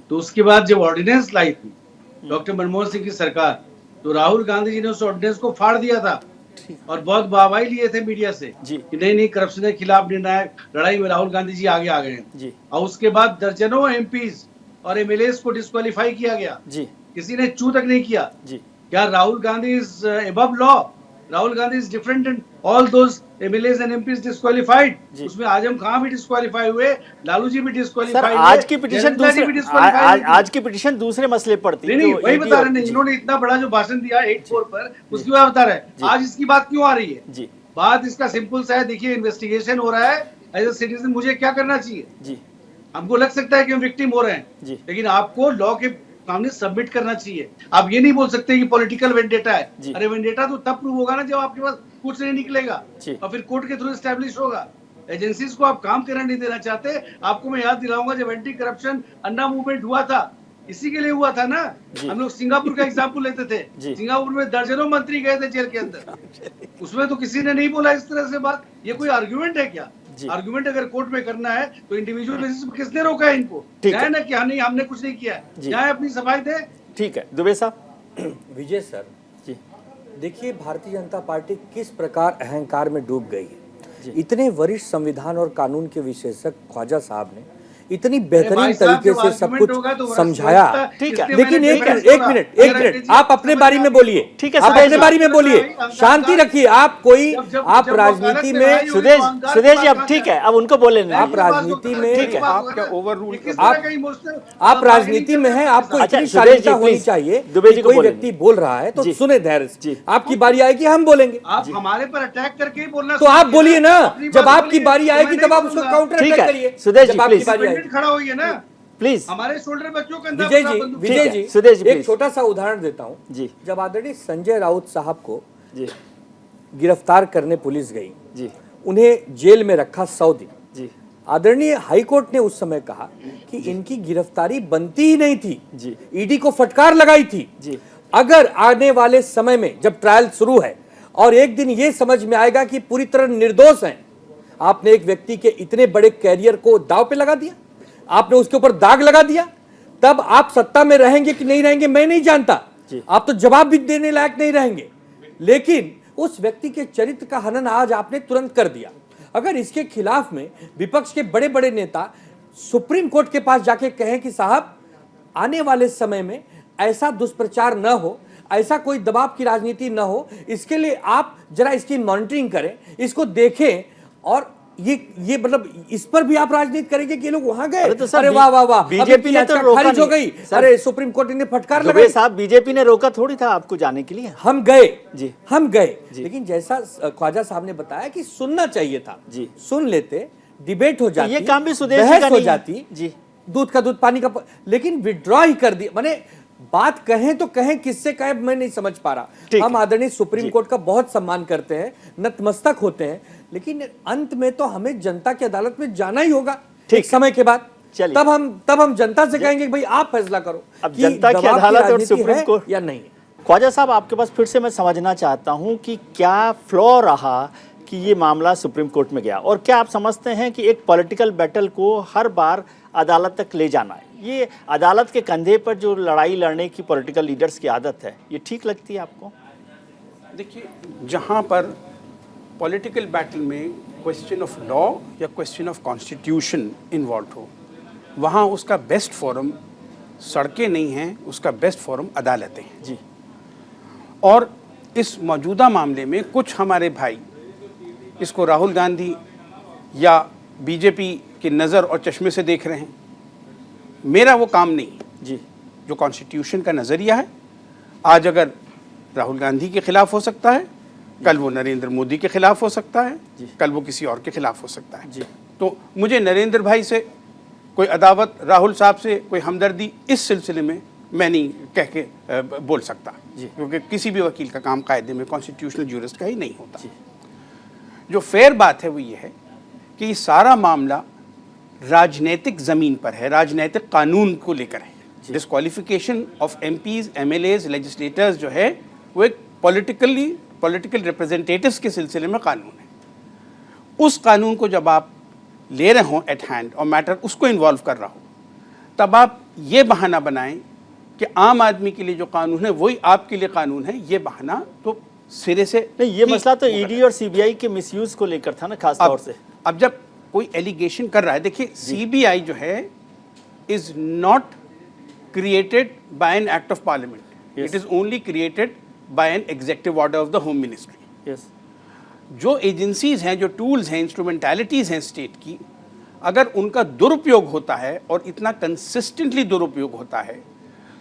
तो उसके बाद जब ऑर्डिनेंस लाई थी डॉक्टर मनमोहन सिंह की सरकार, तो राहुल गांधी जी ने उस ऑर्डिनेंस को फाड़ दिया था और बहुत वाहवाही लिए थे मीडिया से जी। कि नहीं करप्शन के खिलाफ निर्णायक लड़ाई में राहुल गांधी जी आगे आ गए हैं जी। और उसके बाद दर्जनों एमपीज और एमएलएस को डिस्क्वालीफाई किया गया जी। किसी ने चू तक नहीं किया। जी। क्या Rahul Gandhi is above law? Rahul Gandhi is different and all those MLAs and MPs disqualified. उसमें आजम खान भी डिस्क्वालीफाई हुए, लालू जी भी सर डिस्क्वालीफाइड। आज की पिटीशन दूसरे आज की पिटीशन दूसरे मसले पर थी। नहीं वही बता रहे हैं, इन्होंने इतना बड़ा जो भाषण दिया 8-4 पर, उसकी वजह बता रहे हैं आज इसकी बात क्यों आ रही है। जी। बात इसका सिंपल सा है, देखिए इन्वेस्टिगेशन हो रहा है, एज ए सिटीजन मुझे क्या करना चाहिए। जी। हमको लग सकता है कि हम विक्टिम हो रहे हैं जी। लेकिन आपको लॉ के सामने सबमिट करना चाहिए। आप ये नहीं बोल सकते कि पॉलिटिकल वेंडेटा है। अरे वेंडेटा तो तब प्रूव होगा ना जब आपके पास कुछ नहीं निकलेगा और फिर कोर्ट के थ्रू एस्टैब्लिश होगा। एजेंसीज को आप काम करने नहीं देना चाहते। आपको मैं याद दिलाऊंगा जब एंटी करप्शन अन्ना मूवमेंट हुआ था, इसी के लिए हुआ था ना। हम लोग सिंगापुर का एग्जाम्पल लेते थे, सिंगापुर में दर्जनों मंत्री गए थे जेल के अंदर, उसमें तो किसी ने नहीं बोला इस तरह से बात। ये कोई आर्ग्यूमेंट है क्या? आर्गुमेंट अगर कोर्ट में करना है तो इंडिविजुअल बेसिस पर किसने रोका है इनको? जाए ना क्या नहीं हमने कुछ नहीं किया, जाए अपनी सफाई दे। ठीक है दुबे साहब। विजय सर जी देखिए, भारतीय जनता पार्टी किस प्रकार अहंकार में डूब गई है। इतने वरिष्ठ संविधान और कानून के विशेषज्ञ ख्वाजा साहब ने इतनी बेहतरीन तरीके से सब कुछ समझाया। ठीक है लेकिन एक मिनट आप अपने बारे में बोलिए। ठीक है, आप अपने बारे में बोलिए, शांति रखिए। आप कोई आप राजनीति में सुदेश जी अब ठीक है, अब उनको बोले नहीं। आप राजनीति में ठीक है, आप क्या ओवर रूल आप राजनीति में हैं, आपको इतनी शालीनता होनी चाहिए। कोई व्यक्ति बोल रहा है तो सुने धैर्य से, आपकी बारी आएगी हम बोलेंगे। आप हमारे पर अटैक करके ही बोलना तो आप बोलिए ना, जब आपकी बारी आएगी तब आप उसको काउंटर अटैक करिए। सुदेश जी जब आपकी प्लीज बारी आएगी खड़ा होइए ना प्लीज। हमारे शोल्डर बच्चों के विजय जी सुदेश जी एक छोटा सा उदाहरण देता हूँ जी। जब आदरणीय संजय राउत साहब को जी गिरफ्तार करने पुलिस गई जी, उन्हें जेल में रखा 100 दिन जी आदरणीय हाईकोर्ट ने उस समय कहा कि इनकी गिरफ्तारी बनती ही नहीं थी जी, ईडी को फटकार लगाई थी जी। अगर आने वाले समय में जब ट्रायल शुरू है और एक दिन ये समझ में आएगा कि पूरी तरह निर्दोष हैं, आपने एक व्यक्ति के इतने बड़े कैरियर को दांव पे लगा दिया, आपने उसके ऊपर दाग लगा दिया, तब आप सत्ता में रहेंगे कि नहीं रहेंगे मैं नहीं जानता। आप तो जवाब भी देने लायक नहीं रहेंगे, लेकिन उस व्यक्ति के चरित्र का हनन आज आपने तुरंत कर दिया। अगर इसके खिलाफ में विपक्ष के बड़े बड़े नेता सुप्रीम कोर्ट के पास जाके कहें कि साहब आने वाले समय में ऐसा दुष्प्रचार न हो, ऐसा कोई दबाव की राजनीति न हो, इसके लिए आप जरा इसकी मॉनिटरिंग करें, इसको देखें और ये मतलब इस पर भी आप राजनीति करेंगे कि ये लोग वहां गए। अरे वाह वाह वाह, बीजेपी ने तो रोका खारिज हो गई। अरे सुप्रीम कोर्ट ने फटकार लगाई। साहब बीजेपी ने रोका थोड़ी था आपको जाने के लिए। हम गए जी, हम गए, लेकिन जैसा ख्वाजा साहब ने बताया कि सुनना चाहिए था जी, सुन लेते, डिबेट हो जाती, ये काम भी सुदेश जी का हो जाती जी, दूध का दूध पानी का लेकिन विड्रॉ ही कर दिया। माने बात कहें तो कहें, किससे कहें मैं नहीं समझ पा रहा। हम आदरणीय सुप्रीम कोर्ट का बहुत सम्मान करते हैं, नतमस्तक होते हैं, लेकिन अंत में तो हमें जनता की अदालत में जाना ही होगा एक समय के बाद। तब हम जनता से कहेंगे भाई आप फैसला करो अब जनता की अदालत और सुप्रीम कोर्ट या नहीं। ख्वाजा साहब आपके पास फिर से मैं समझना चाहता हूं कि क्या फ्लॉ रहा कि ये मामला सुप्रीम कोर्ट में गया, और क्या आप समझते हैं कि एक पॉलिटिकल बैटल को हर बार अदालत तक ले जाना है, ये अदालत के कंधे पर जो लड़ाई लड़ने की पॉलिटिकल लीडर्स की आदत है, ये ठीक लगती है आपको? देखिए, जहाँ पर पॉलिटिकल बैटल में क्वेश्चन ऑफ लॉ या क्वेश्चन ऑफ कॉन्स्टिट्यूशन इन्वॉल्व हो, वहाँ उसका बेस्ट फोरम सड़कें नहीं हैं, उसका बेस्ट फोरम अदालतें हैं जी। और इस मौजूदा मामले में कुछ हमारे भाई इसको राहुल गांधी या बीजेपी की नज़र और चश्मे से देख रहे हैं। मेरा वो काम नहीं जी। जो कॉन्स्टिट्यूशन का नज़रिया है, आज अगर राहुल गांधी के खिलाफ हो सकता है, कल वो नरेंद्र मोदी के खिलाफ हो सकता है, कल वो किसी और के खिलाफ हो सकता है जी। तो मुझे नरेंद्र भाई से कोई अदावत, राहुल साहब से कोई हमदर्दी इस सिलसिले में मैं नहीं कह के बोल सकता, क्योंकि किसी भी वकील का काम कायदे में कॉन्स्टिट्यूशनल ज्यूरिस्ट का ही नहीं होता। जो फेयर बात है वो ये है कि ये सारा मामला राजनीतिक ज़मीन पर है, राजनीतिक कानून को लेकर है। Disqualification of MPs, MLAs, legislators जो है वो एक पॉलिटिकल रिप्रेजेंटेटिव्स के सिलसिले में कानून है। उस कानून को जब आप ले रहे हो एट हैंड और मैटर उसको इन्वॉल्व कर रहा हो, तब आप ये बहाना बनाएं कि आम आदमी के लिए जो कानून है वही आपके लिए कानून है, ये बहाना तो सिरे से नहीं, ये ही मसला तो वो कर ईडी और सीबीआई के मिसयूज को लेकर था ना, खास तौर से। अब जब कोई एलिगेशन कर रहा है, देखिए सीबीआई जो है is not created by an act of parliament, Yes. It is only created by an executive order of the home ministry. Yes, जो एजेंसीज हैं, जो टूल्स हैं, इंस्ट्रूमेंटैलिटीज हैं स्टेट की, अगर उनका दुरुपयोग होता है और इतना कंसिस्टेंटली दुरुपयोग होता है,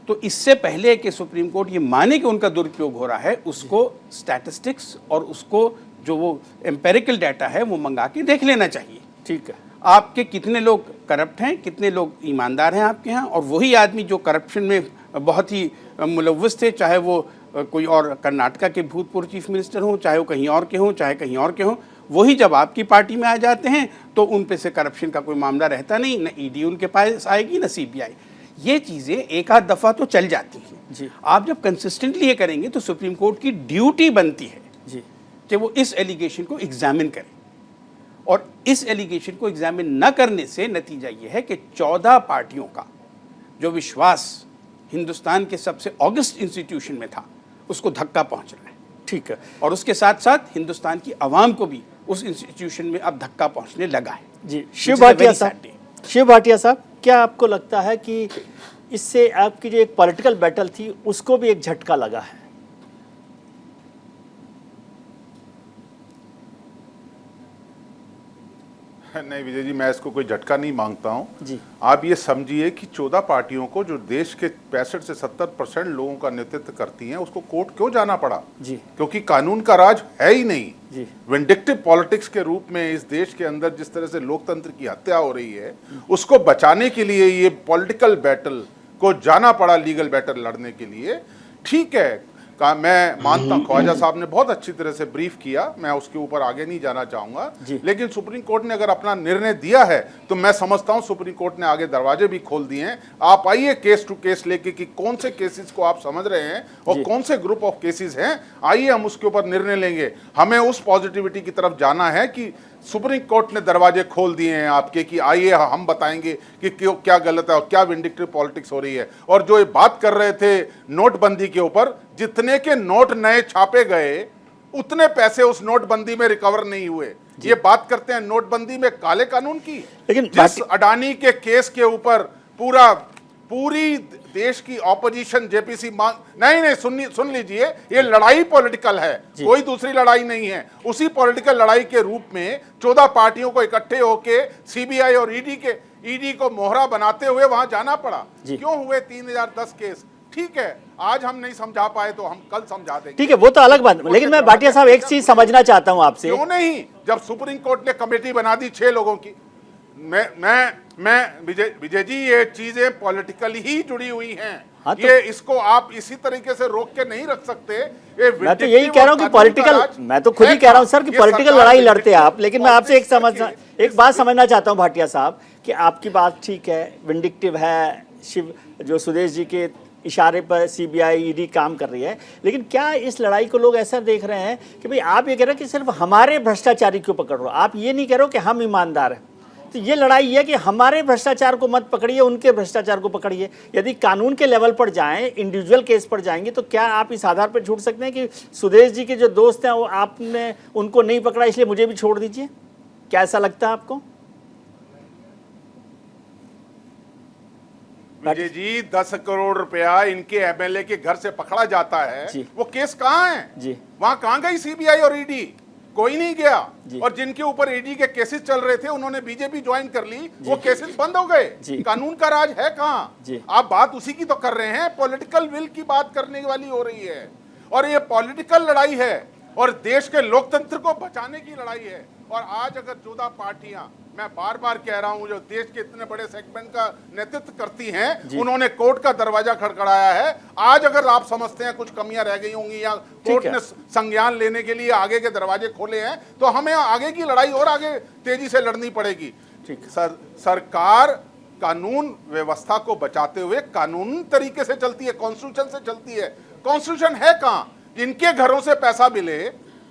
तो इससे पहले कि सुप्रीम कोर्ट ये माने कि उनका दुरुपयोग हो रहा है, उसको स्टैटिस्टिक्स और उसको जो वो एम्पेरिकल डाटा है वो मंगा के देख लेना चाहिए। ठीक है। आपके कितने लोग करप्ट हैं, कितने लोग ईमानदार हैं आपके यहाँ, और वही आदमी जो करप्शन में बहुत ही मुलव्वस थे, चाहे वो कोई और कर्नाटका के भूतपूर्व चीफ मिनिस्टर हों, चाहे वो कहीं और के हों, चाहे कहीं और के हों, वही जब आपकी पार्टी में आ जाते हैं तो उन पे से करप्शन का कोई मामला रहता नहीं, न ईडी उनके पास आएगी न सीबीआई। ये चीज़ें एक आध दफ़ा तो चल जाती हैं जी। आप जब कंसिस्टेंटली ये करेंगे तो सुप्रीम कोर्ट की ड्यूटी बनती है जी कि वो इस एलिगेशन को एग्जामिन करे, और इस एलिगेशन को एग्जामिन न करने से नतीजा ये है कि 14 पार्टियों का जो विश्वास हिंदुस्तान के सबसे ऑगस्ट इंस्टीट्यूशन में था उसको धक्का पहुंच रहा है। ठीक है। और उसके साथ साथ हिंदुस्तान की आवाम को भी उस इंस्टीट्यूशन में अब धक्का पहुंचने लगा है। जी, शिव भाटिया साहब, क्या आपको लगता है कि इससे आपकी जो एक पॉलिटिकल बैटल थी उसको भी एक झटका लगा है? नहीं विजय जी, मैं इसको कोई झटका नहीं मांगता हूं जी। आप ये समझिए कि 14 पार्टियों को, जो देश के 65 से 70% लोगों का नेतृत्व करती हैं, उसको कोर्ट क्यों जाना पड़ा? जी। क्योंकि कानून का राज है ही नहीं जी। विंडिक्टिव पॉलिटिक्स के रूप में इस देश के अंदर जिस तरह से लोकतंत्र की हत्या हो रही है, उसको बचाने के लिए ये पॉलिटिकल बैटल को जाना पड़ा, लीगल बैटल लड़ने के लिए। ठीक है, मैं मानता हूं ख्वाजा साहब ने बहुत अच्छी तरह से ब्रीफ किया, मैं उसके ऊपर आगे नहीं जाना चाहूंगा, लेकिन सुप्रीम कोर्ट ने अगर अपना निर्णय दिया है तो मैं समझता हूं सुप्रीम कोर्ट ने आगे दरवाजे भी खोल दिए हैं। आप आइए केस टू केस लेके कि कौन से केसेस को आप समझ रहे हैं और कौन से ग्रुप ऑफ केसेस हैं, आइए हम उसके ऊपर निर्णय लेंगे। हमें उस पॉजिटिविटी की तरफ जाना है कि सुप्रीम कोर्ट ने दरवाजे खोल दिए हैं आपके, कि आइए हम बताएंगे कि क्यों, क्या गलत है और क्या विंडिक्टिव पॉलिटिक्स हो रही है। और जो ये बात कर रहे थे नोटबंदी के ऊपर, जितने के नोट नए छापे गए उतने पैसे उस नोटबंदी में रिकवर नहीं हुए। ये बात करते हैं नोटबंदी में काले कानून की, लेकिन जिस अडानी के केस के ऊपर पूरी देश की ऑपोजिशन जेपीसी मांग, नहीं सुन लीजिए, ये लड़ाई पॉलिटिकल है, कोई दूसरी लड़ाई नहीं है। उसी पॉलिटिकल लड़ाई के रूप में 14 पार्टियों को इकट्ठे होके सीबीआई और ईडी को मोहरा बनाते हुए वहां जाना पड़ा। क्यों हुए 3010 केस? ठीक है, आज हम नहीं समझा पाए तो हम कल समझा देंगे। ठीक है, वो तो अलग बात। लेकिन मैं भाटिया साहब एक चीज समझना चाहता हूं आपसे। क्यों नहीं, जब सुप्रीम कोर्ट ने कमेटी बना दी 6 लोगों की, मैं विजय जी, ये चीजें पॉलिटिकल ही जुड़ी हुई हैं। हाँ, तो ये इसको आप इसी तरीके से रोक के नहीं रख सकते। मैं तो यही कह रहा हूं कि पॉलिटिकल, मैं तो खुद ही कह रहा हूं सर कि पॉलिटिकल लड़ाई लड़ते हैं आप। लेकिन मैं आपसे एक बात समझना चाहता हूं भाटिया साहब, कि आपकी बात ठीक है, विंडिक्टिव है, शिव जो सुदेश जी के इशारे पर सीबीआई ईडी काम कर रही है, लेकिन क्या इस लड़ाई को लोग ऐसा देख रहे हैं कि भाई आप ये कह रहे हैं कि सिर्फ हमारे भ्रष्टाचारी क्यों पकड़ रहे हो, आप ये नहीं कह रहे हो कि हम ईमानदार हैं। तो ये लड़ाई है कि हमारे भ्रष्टाचार को मत पकड़िए, उनके भ्रष्टाचार को पकड़िए। यदि कानून के लेवल पर जाएं, इंडिविजुअल केस पर जाएंगे, तो क्या आप इस आधार पर छोड़ सकते हैं कि सुदेश जी के जो दोस्त हैं वो आपने उनको नहीं पकड़ा इसलिए मुझे भी छोड़ दीजिए? क्या ऐसा लगता है आपको? विजय जी, 10 करोड़ रुपया इनके एमएलए के घर से पकड़ा जाता है, वो केस कहाँ है जी? वहां कहाँ गई सीबीआई और ईडी? कोई नहीं गया। और जिनके ऊपर ईडी के केसेस चल रहे थे उन्होंने बीजेपी ज्वाइन कर ली, वो केसेस बंद हो गए। कानून का राज है कहाँ? आप बात उसी की तो कर रहे हैं, पॉलिटिकल विल की बात करने वाली हो रही है। और ये पॉलिटिकल लड़ाई है और देश के लोकतंत्र को बचाने की लड़ाई है। और आज अगर 14 पार्टियां, मैं बार बार कह रहा हूं, जो देश के इतने बड़े सेगमेंट का नेतृत्व करती हैं, उन्होंने कोर्ट का दरवाजा खड़खड़ाया है। आज अगर आप समझते हैं कुछ कमियां रह गई होंगी या कोर्ट ने संज्ञान लेने के लिए आगे के दरवाजे खोले हैं, तो हमें आगे की लड़ाई और आगे तेजी से लड़नी पड़ेगी। सरकार कानून व्यवस्था को बचाते हुए कानूनी तरीके से चलती है, कॉन्स्टिट्यूशन से चलती है। कॉन्स्टिट्यूशन है कहाँ? जिनके घरों से पैसा मिले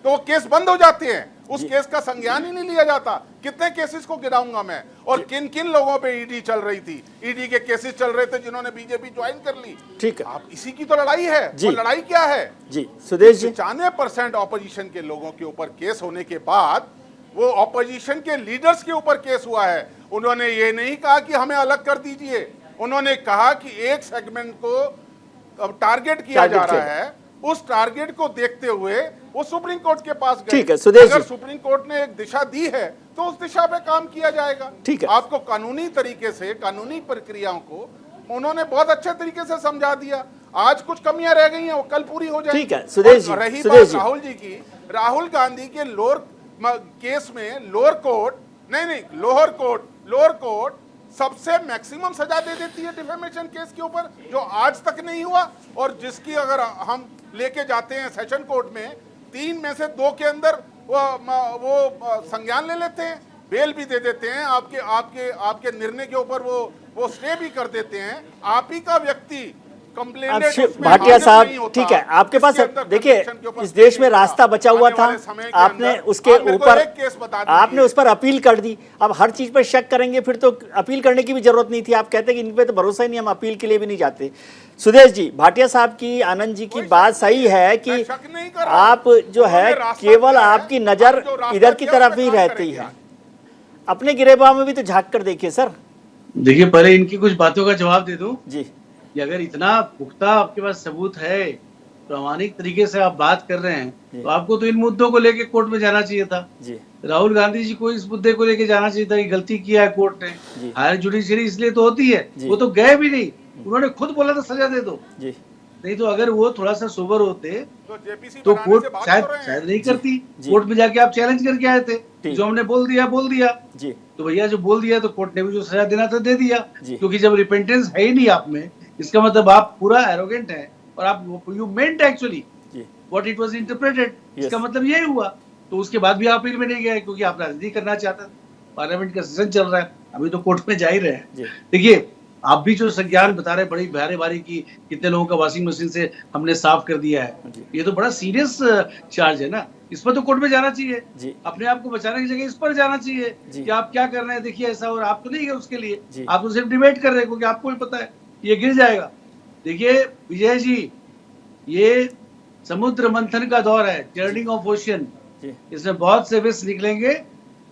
तो वो केस बंद हो जाते हैं, उस केस का संज्ञान ही नहीं लिया जाता। कितने केसेस को गिनाऊंगा मैं, और किन किन लोगों पे ईडी चल रही थी, ईडी के केसेस चल रहे थे जिन्होंने बीजेपी ज्वाइन कर ली। ठीक है, आप इसी की तो लड़ाई है। वो लड़ाई क्या है जी सुदेश जी? 95% ऑपोजिशन के लोगों के ऊपर केस होने के बाद वो ऑपोजिशन के लीडर्स के ऊपर केस हुआ है। उन्होंने ये नहीं कहा कि हमें अलग कर दीजिए, उन्होंने कहा कि एक सेगमेंट को अब टारगेट किया जा रहा है, उस टारगेट को देखते हुए वो सुप्रीम कोर्ट के पास गए। ठीक है सुदेश जी, अगर सुप्रीम कोर्ट ने एक दिशा दी है तो उस दिशा पे काम किया जाएगा। ठीक है, आपको कानूनी तरीके से कानूनी प्रक्रियाओं को उन्होंने बहुत अच्छे तरीके से समझा दिया। आज कुछ कमियां रह गई हैं, वो कल पूरी हो जाएगी। ठीक है सुदेश जी, रही सुदेश बात जी, राहुल जी की, राहुल गांधी के केस में लोअर कोर्ट सबसे मैक्सिमम सजा दे देती है डिफेमेशन केस के ऊपर, जो आज तक नहीं हुआ, और जिसकी अगर हम लेके जाते हैं सेशन कोर्ट में 3 में से 2 के अंदर वो संज्ञान ले लेते हैं, बेल भी दे देते हैं, आपके निर्णय के ऊपर वो स्टे भी कर देते हैं। आप ही का व्यक्ति भाटिया साहब, ठीक है, आपके पास देखिए इस देश में रास्ता बचा हुआ था, आपने उसके ऊपर आपने उस पर अपील कर दी। अब हर चीज पर शक करेंगे फिर तो अपील करने की भी जरूरत नहीं थी। आप कहते हैं कि इन पे तो भरोसा ही नहीं, हम अपील के लिए भी नहीं जाते। सुदेश जी, भाटिया साहब की, आनंद जी की बात सही है कि आप जो है केवल आपकी नजर इधर की तरफ ही रहती है, अपने गिरेबान में भी तो झांक कर देखिए सर। देखिए, पहले इनकी कुछ बातों का जवाब दे दूं जी, कि अगर इतना पुख्ता आपके पास सबूत है, प्रामाणिक तरीके से आप बात कर रहे हैं, तो आपको तो इन मुद्दों को लेके कोर्ट में जाना चाहिए था जी। राहुल गांधी जी को इस मुद्दे को लेके जाना चाहिए था कि गलती किया है कोर्ट ने। हायर जुडिशरी इसलिए तो होती है, वो तो गए भी नहीं, उन्होंने खुद बोला था सजा दे दो जी। नहीं तो अगर वो थोड़ा सा सोबर होते तो कोर्ट शायद नहीं करती। कोर्ट में जाके आप चैलेंज करके आए थे, जो हमने बोल दिया जी। तो भैया जो बोल दिया तो कोर्ट ने भी जो सजा देना था दे दिया, क्योंकि जब रिपेंटेंस है ही नहीं आप में, इसका मतलब आप पूरा एरोगेंट है और आप you meant actually what it was interpreted, इसका मतलब यही हुआ। तो उसके बाद भी आप अपील में नहीं गए क्योंकि आप राजनीति करना चाहते थे। पार्लियामेंट का सेशन चल रहा है, अभी तो कोर्ट में जा ही रहे हैं। देखिए, आप भी जो संज्ञान बता रहे, बड़ी भारी की कितने लोगों का वॉशिंग मशीन से हमने साफ कर दिया है, ये तो बड़ा सीरियस चार्ज है ना। इस पर तो कोर्ट में जाना चाहिए, अपने आप को बचाने की जगह इस पर जाना चाहिए कि आप क्या कर रहे हैं, देखिए ऐसा। और आप तो नहीं गए उसके लिए, आप तो सिर्फ डिबेट कर रहे हैं क्योंकि आपको भी पता है ये गिर जाएगा। देखिए विजय जी, ये समुद्र मंथन का दौर है, टर्निंग ऑफ ओशन। इसमें बहुत से विष निकलेंगे,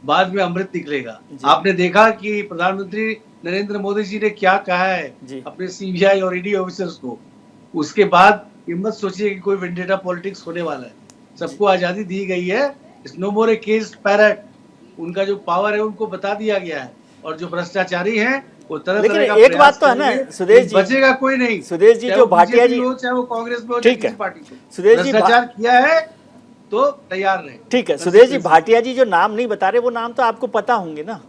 बाद में अमृत निकलेगा। आपने देखा कि प्रधानमंत्री नरेंद्र मोदी जी ने क्या कहा है अपने सीबीआई और ईडी ऑफिसर्स को। उसके बाद हिम्मत सोचिए कि कोई वेंडेटा पॉलिटिक्स होने वाला है। सबको आजादी दी गई है, नो मोर ए केस्ड पैरट। उनका जो पावर है उनको बता दिया गया है, और जो भ्रष्टाचारी हैं वो तरह लेकिन तरह का एक बात तो है ना सुदेश जी, बचेगा कोई नहीं। सुदेश जी, जो भाटिया जी हो, चाहे वो कांग्रेस में हो, ठीक है, पार्टी को सुदेश जी भ्रष्टाचार किया है तो तैयार रहे। ठीक है सुदेश जी, भाटिया जी जो नाम नहीं बता रहे वो नाम तो आपको पता होंगे ना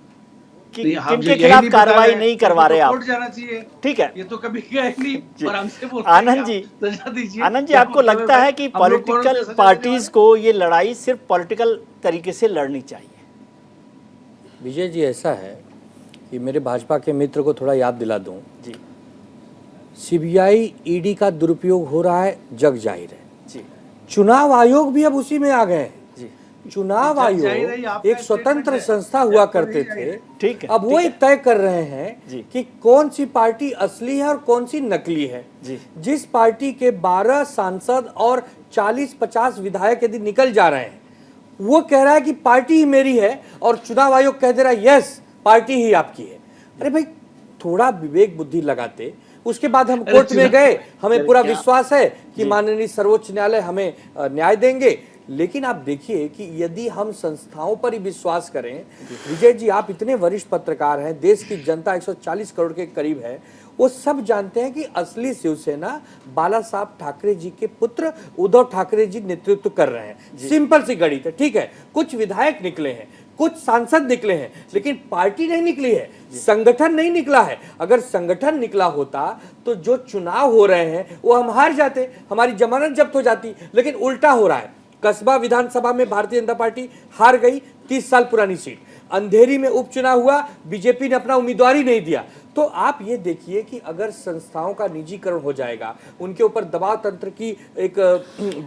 कि किनके खिलाफ कार्रवाई नहीं करवा रहे आप। कोर्ट जाना चाहिए, ठीक है। ये तो कभी गए नहीं और हमसे बोल आनंद जी, आनंद जी, आपको लगता है कि पॉलिटिकल पार्टीज को ये लड़ाई सिर्फ पॉलिटिकल तरीके से लड़नी चाहिए? विजय जी, ऐसा है कि मेरे भाजपा के मित्र को थोड़ा याद दिला दूं जी, सीबीआई ईडी का दुरुपयोग हो रहा है, जग जाहिर है जी। चुनाव आयोग भी अब उसी में आ गए हैं। चुनाव आयोग एक स्वतंत्र संस्था हुआ करते थे, ठीक है, अब वो तय कर रहे हैं कि कौन सी पार्टी असली है और कौन सी नकली है। जिस पार्टी के 12 सांसद और 40-50 विधायक यदि निकल जा रहे हैं, वो कह रहा है कि पार्टी ही मेरी है, और चुनाव आयोग कह दे रहा है यस पार्टी ही आपकी है। अरे भाई, थोड़ा विवेक बुद्धि लगाते। उसके बाद हम कोर्ट में गए, हमें पूरा विश्वास है कि माननीय सर्वोच्च न्यायालय हमें न्याय देंगे। लेकिन आप देखिए कि यदि हम संस्थाओं पर ही विश्वास करें, विजय जी आप इतने वरिष्ठ पत्रकार हैं, देश की जनता 140 करोड़ के करीब है, वो सब जानते हैं कि असली शिवसेना बाला साहब ठाकरे जी के पुत्र उद्धव ठाकरे जी नेतृत्व कर रहे हैं। सिंपल सी गणित है, ठीक है। कुछ विधायक निकले हैं, कुछ सांसद निकले हैं, लेकिन पार्टी नहीं निकली है, संगठन नहीं निकला है। अगर संगठन निकला होता तो जो चुनाव हो रहे हैं वो हम हार जाते, हमारी जमानत जब्त हो जाती। लेकिन उल्टा हो रहा है। कस्बा विधानसभा में भारतीय जनता पार्टी हार गई, 30 साल पुरानी सीट। अंधेरी में उपचुनाव हुआ, बीजेपी ने अपना उम्मीदवार ही नहीं दिया। तो आप ये देखिए कि अगर संस्थाओं का निजीकरण हो जाएगा, उनके ऊपर दबाव तंत्र की एक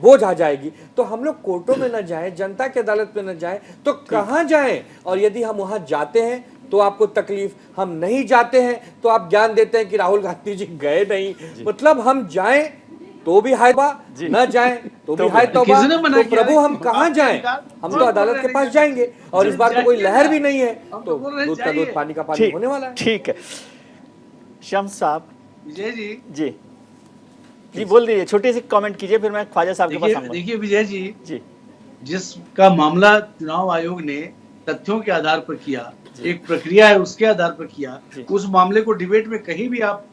बोझ आ जाएगी, तो हम लोग कोर्टों में न जाएं, जनता की अदालत में न जाएं, तो कहां जाएं? और यदि हम वहां जाते हैं तो आपको तकलीफ, हम नहीं जाते हैं तो आप ज्ञान देते हैं कि राहुल गांधी जी गए नहीं। मतलब हम जाएं तो भी हाय तौबा, न जाएं तो भी हाय तौबा। किसने मना तो किया? प्रभु हम कहां जाएं? हम तो अदालत के पास जाएंगे, और इस बार तो कोई लहर भी नहीं है, तो दूध का दूध पानी का पानी होने वाला है। ठीक है शम्स साहब। विजय जी, जी जी बोल दीजिए, छोटे से कमेंट कीजिए, फिर मैं ख्वाजा साहब के पास आऊंगा। देखिए विजय जी, जी जिसका मामला चुनाव आयोग ने तथ्यों के आधार पर किया, एक प्रक्रिया है उसके आधार पर किया, उस मामले को डिबेट में कहीं भी आप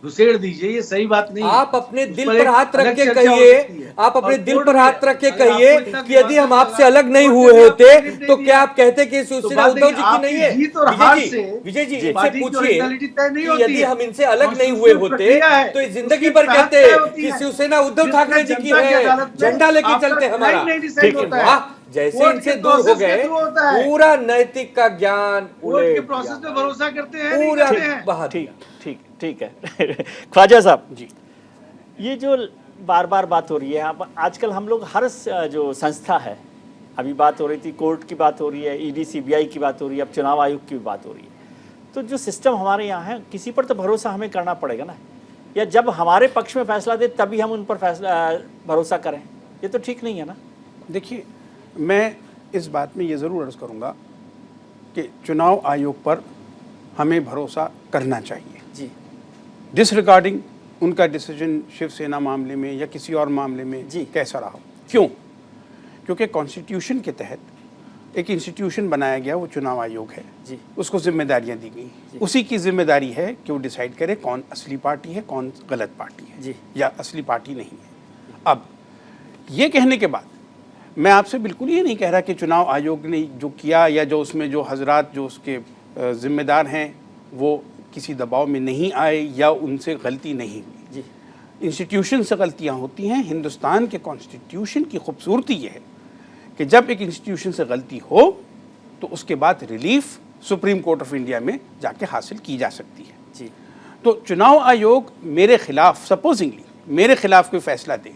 घुसेड़ दीजिए, ये सही बात नहीं है। आप अपने उस दिल पर पर एक हाथ रख अलग के चर्चा हो कहिए, सकती है। आप अपने और दिल कोर्ट पर में हाथ रख के अगर आपको कहिए इतना कि यदि हम विवाद आपसे लगा, अलग नहीं कोर्ट हुए ने होते आपको क्रेडिट तो नहीं क्या दिया। आप कहते कि तो शिवसेना बात उद्धव देखिए, जी की आपकी नहीं है? जीत और हार से विजय जी इनसे पार्टी की पूछिए originality तय नहीं कि होती यदि है। हम इनसे अलग नहीं हुए Constitutional होते प्रक्रिया है, तो इस जिंदगी उसके भर तहत कहते तय होती कि है। शिवसेना उद्धव जिसका ठाकरे जी की जनता की है, अदालत में झंडा लेके आपका चलते हमारा। लाइन नहीं decide होता है। वाह, जैसे कोर्ट इनसे के दूर हो process के गए, through होता है। पूरा नैतिक का ज्ञान कोर्ट के उलट प्रोसेस गया। पे भरोसा करते हैं, नहीं पूरा करते हैं। बहा ठीक दिया। ठीक ठीक है ख्वाजा साहब जी, ये जो बार बार बात हो रही है, अब आजकल हम लोग हर जो संस्था है, अभी बात हो रही थी कोर्ट की बात हो रही है, ईडी सीबीआई की बात हो रही है, अब चुनाव आयोग की भी बात हो रही है, तो जो सिस्टम हमारे यहाँ है किसी पर तो भरोसा हमें करना पड़ेगा ना, या जब हमारे पक्ष में फैसला दे तभी हम उन पर भरोसा करें, ये तो ठीक नहीं है ना। देखिए, मैं इस बात में ये ज़रूर अर्ज़ करूँगा कि चुनाव आयोग पर हमें भरोसा करना चाहिए जी डिसरिगार्डिंग उनका डिसीजन शिवसेना मामले में या किसी और मामले में जी। कैसा रहा हो। क्यों? क्योंकि कॉन्स्टिट्यूशन के तहत एक इंस्टीट्यूशन बनाया गया, वो चुनाव आयोग है जी। उसको जिम्मेदारियां दी गई, उसी की जिम्मेदारी है कि वो डिसाइड करे कौन असली पार्टी है, कौन गलत पार्टी है जी। या असली पार्टी नहीं है। अब ये कहने के बाद मैं आपसे बिल्कुल ये नहीं कह रहा कि चुनाव आयोग ने जो किया या जो उसमें जो हजरात जो उसके जिम्मेदार हैं वो किसी दबाव में नहीं आए या उनसे गलती नहीं हुई। जी इंस्टीट्यूशन से गलतियां होती हैं। हिंदुस्तान के कॉन्स्टिट्यूशन की खूबसूरती ये है कि जब एक इंस्टीट्यूशन से गलती हो तो उसके बाद relief supreme court of India में जाके हासिल की जा सकती है। जी तो चुनाव आयोग मेरे खिलाफ सपोजिंगली मेरे खिलाफ कोई फैसला दे,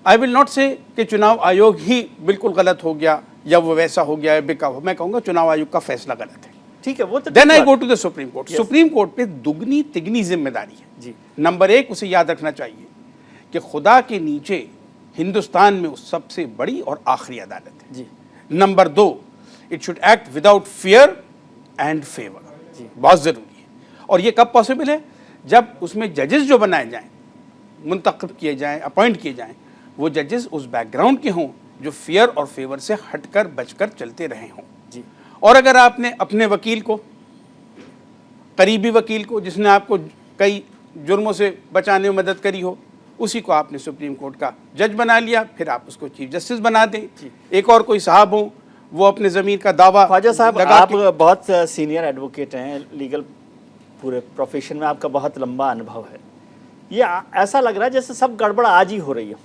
आई विल नॉट से कि चुनाव आयोग ही बिल्कुल गलत हो गया या वो वैसा हो गया है बेकार। मैं कहूँगा चुनाव आयोग का फैसला गलत है, ठीक है, वो तो देन ठीक आई बात गो है। To the supreme court. Supreme court पे दुगनी तिगनी जिम्मेदारी है। जी नंबर एक, उसे याद रखना चाहिए कि खुदा के नीचे हिंदुस्तान में वो सबसे बड़ी और आखिरी अदालत है। जी नंबर दो, it should act without fear and favour, बहुत ज़रूरी है। और ये कब पॉसिबल है? जब उसमें जजेस जो बनाए जाएं, मुंतखब किए जाएं, अपॉइंट किए जाएं, वो जजेस उस बैकग्राउंड के हों जो फियर और फेवर से हटकर बचकर चलते रहे हों। जी और अगर आपने अपने वकील को, करीबी वकील को जिसने आपको कई जुर्मों से बचाने में मदद करी हो, उसी को आपने सुप्रीम कोर्ट का जज बना लिया, फिर आप उसको चीफ जस्टिस बना दें। एक और कोई साहब हो, वो अपने ज़मीन का दावा ख्वाजा साहब, लगा आप के- बहुत सीनियर एडवोकेट हैं, लीगल पूरे प्रोफेशन में आपका बहुत लंबा अनुभव है। ये ऐसा लग रहा है जैसे सब गड़बड़ आज ही हो रही हो।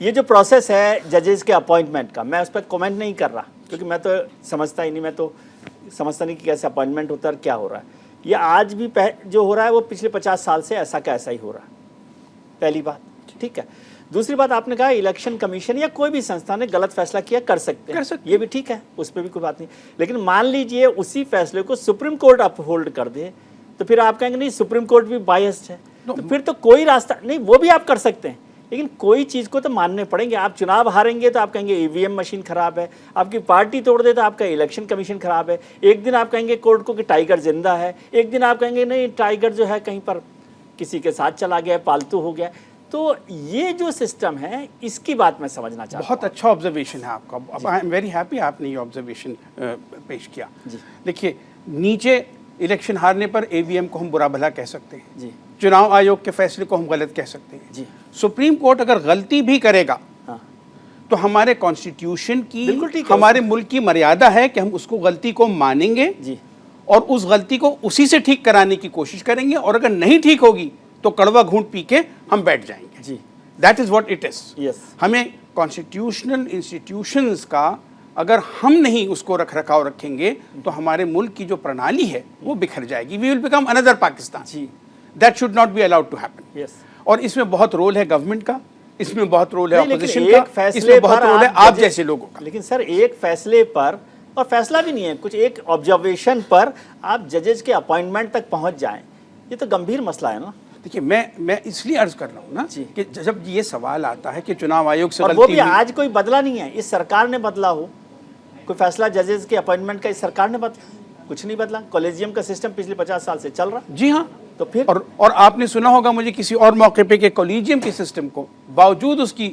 ये जो प्रोसेस है जजेस के अपॉइंटमेंट का, मैं उस पर कमेंट नहीं कर रहा क्योंकि मैं तो समझता ही नहीं, मैं तो समझता नहीं कि कैसे अपॉइंटमेंट होता है और क्या हो रहा है। ये आज भी जो हो रहा है वो पिछले 50 साल से ऐसा का ऐसा ही हो रहा है, पहली बात। ठीक है, दूसरी बात, आपने कहा इलेक्शन कमीशन या कोई भी संस्था ने गलत फैसला किया, कर सकते हैं, ये भी ठीक है, उस पर भी कोई बात नहीं। लेकिन मान लीजिए उसी फैसले को सुप्रीम कोर्ट अपहोल्ड कर दे, तो फिर आप कहेंगे नहीं सुप्रीम कोर्ट भी बायस्ड है, तो फिर तो कोई रास्ता नहीं, वो भी आप कर सकते हैं, लेकिन कोई चीज़ को तो मानने पड़ेंगे। आप चुनाव हारेंगे तो आप कहेंगे ईवीएम मशीन खराब है, आपकी पार्टी तोड़ दे तो आपका इलेक्शन कमीशन खराब है, एक दिन आप कहेंगे कोर्ट को कि टाइगर जिंदा है, एक दिन आप कहेंगे नहीं टाइगर जो है कहीं पर किसी के साथ चला गया, पालतू हो गया। तो ये जो सिस्टम है इसकी बात मैं समझना चाहता हूँ। बहुत अच्छा ऑब्जर्वेशन है आपका। अब आई एम वेरी हैप्पी आपने ये ऑब्जर्वेशन पेश किया। देखिए, नीचे इलेक्शन हारने पर ईवीएम को हम बुरा भला कह सकते हैं जी, चुनाव आयोग के फैसले को हम गलत कह सकते हैं जी। सुप्रीम कोर्ट अगर गलती भी करेगा हाँ, तो हमारे कॉन्स्टिट्यूशन बिल्कुल ठीक की, है, हमारे मुल्क की मर्यादा है कि हम उसको गलती को मानेंगे जी, और उस गलती को उसी से ठीक कराने की कोशिश करेंगे, और अगर नहीं ठीक होगी तो कड़वा घूंट पी के हम बैठ जाएंगे। जी, that is what it is. Yes, हमें कॉन्स्टिट्यूशनल इंस्टीट्यूशंस का अगर हम नहीं उसको रख रखाव रखेंगे तो हमारे मुल्क की जो प्रणाली है वो बिखर जाएगी। We will become another Pakistan. जी, that should not be allowed to happen. Yes. और इसमें बहुत रोल है गवर्नमेंट का, इसमें बहुत रोल है नहीं, लेकिन ऑपोजिशन एक का, फैसले इसमें बहुत पर रोल है आप जजेस- जैसे लोगों का। लेकिन सर एक फैसले पर, और फैसला भी नहीं है, कुछ एक ऑब्जर्वेशन पर आप जजेस के अपॉइंटमेंट तक पहुंच जाएं, ये तो गंभीर मसला है ना। देखिए मैं इसलिए अर्ज कर रहा हूँ ना जी। कि जब ये सवाल आता है कि चुनाव आयोग से और वो गलती भी हुई, आज कोई बदला नहीं है, इस सरकार ने बदला हो कोई फैसला जजेस के अपॉइंटमेंट का, इस सरकार ने बदला, कुछ नहीं बदला। कॉलेजियम का सिस्टम पिछले 50 साल से चल रहा। जी हाँ। तो फिर और आपने सुना होगा मुझे किसी और मौके पे कि कॉलेजियम के सिस्टम को बावजूद उसकी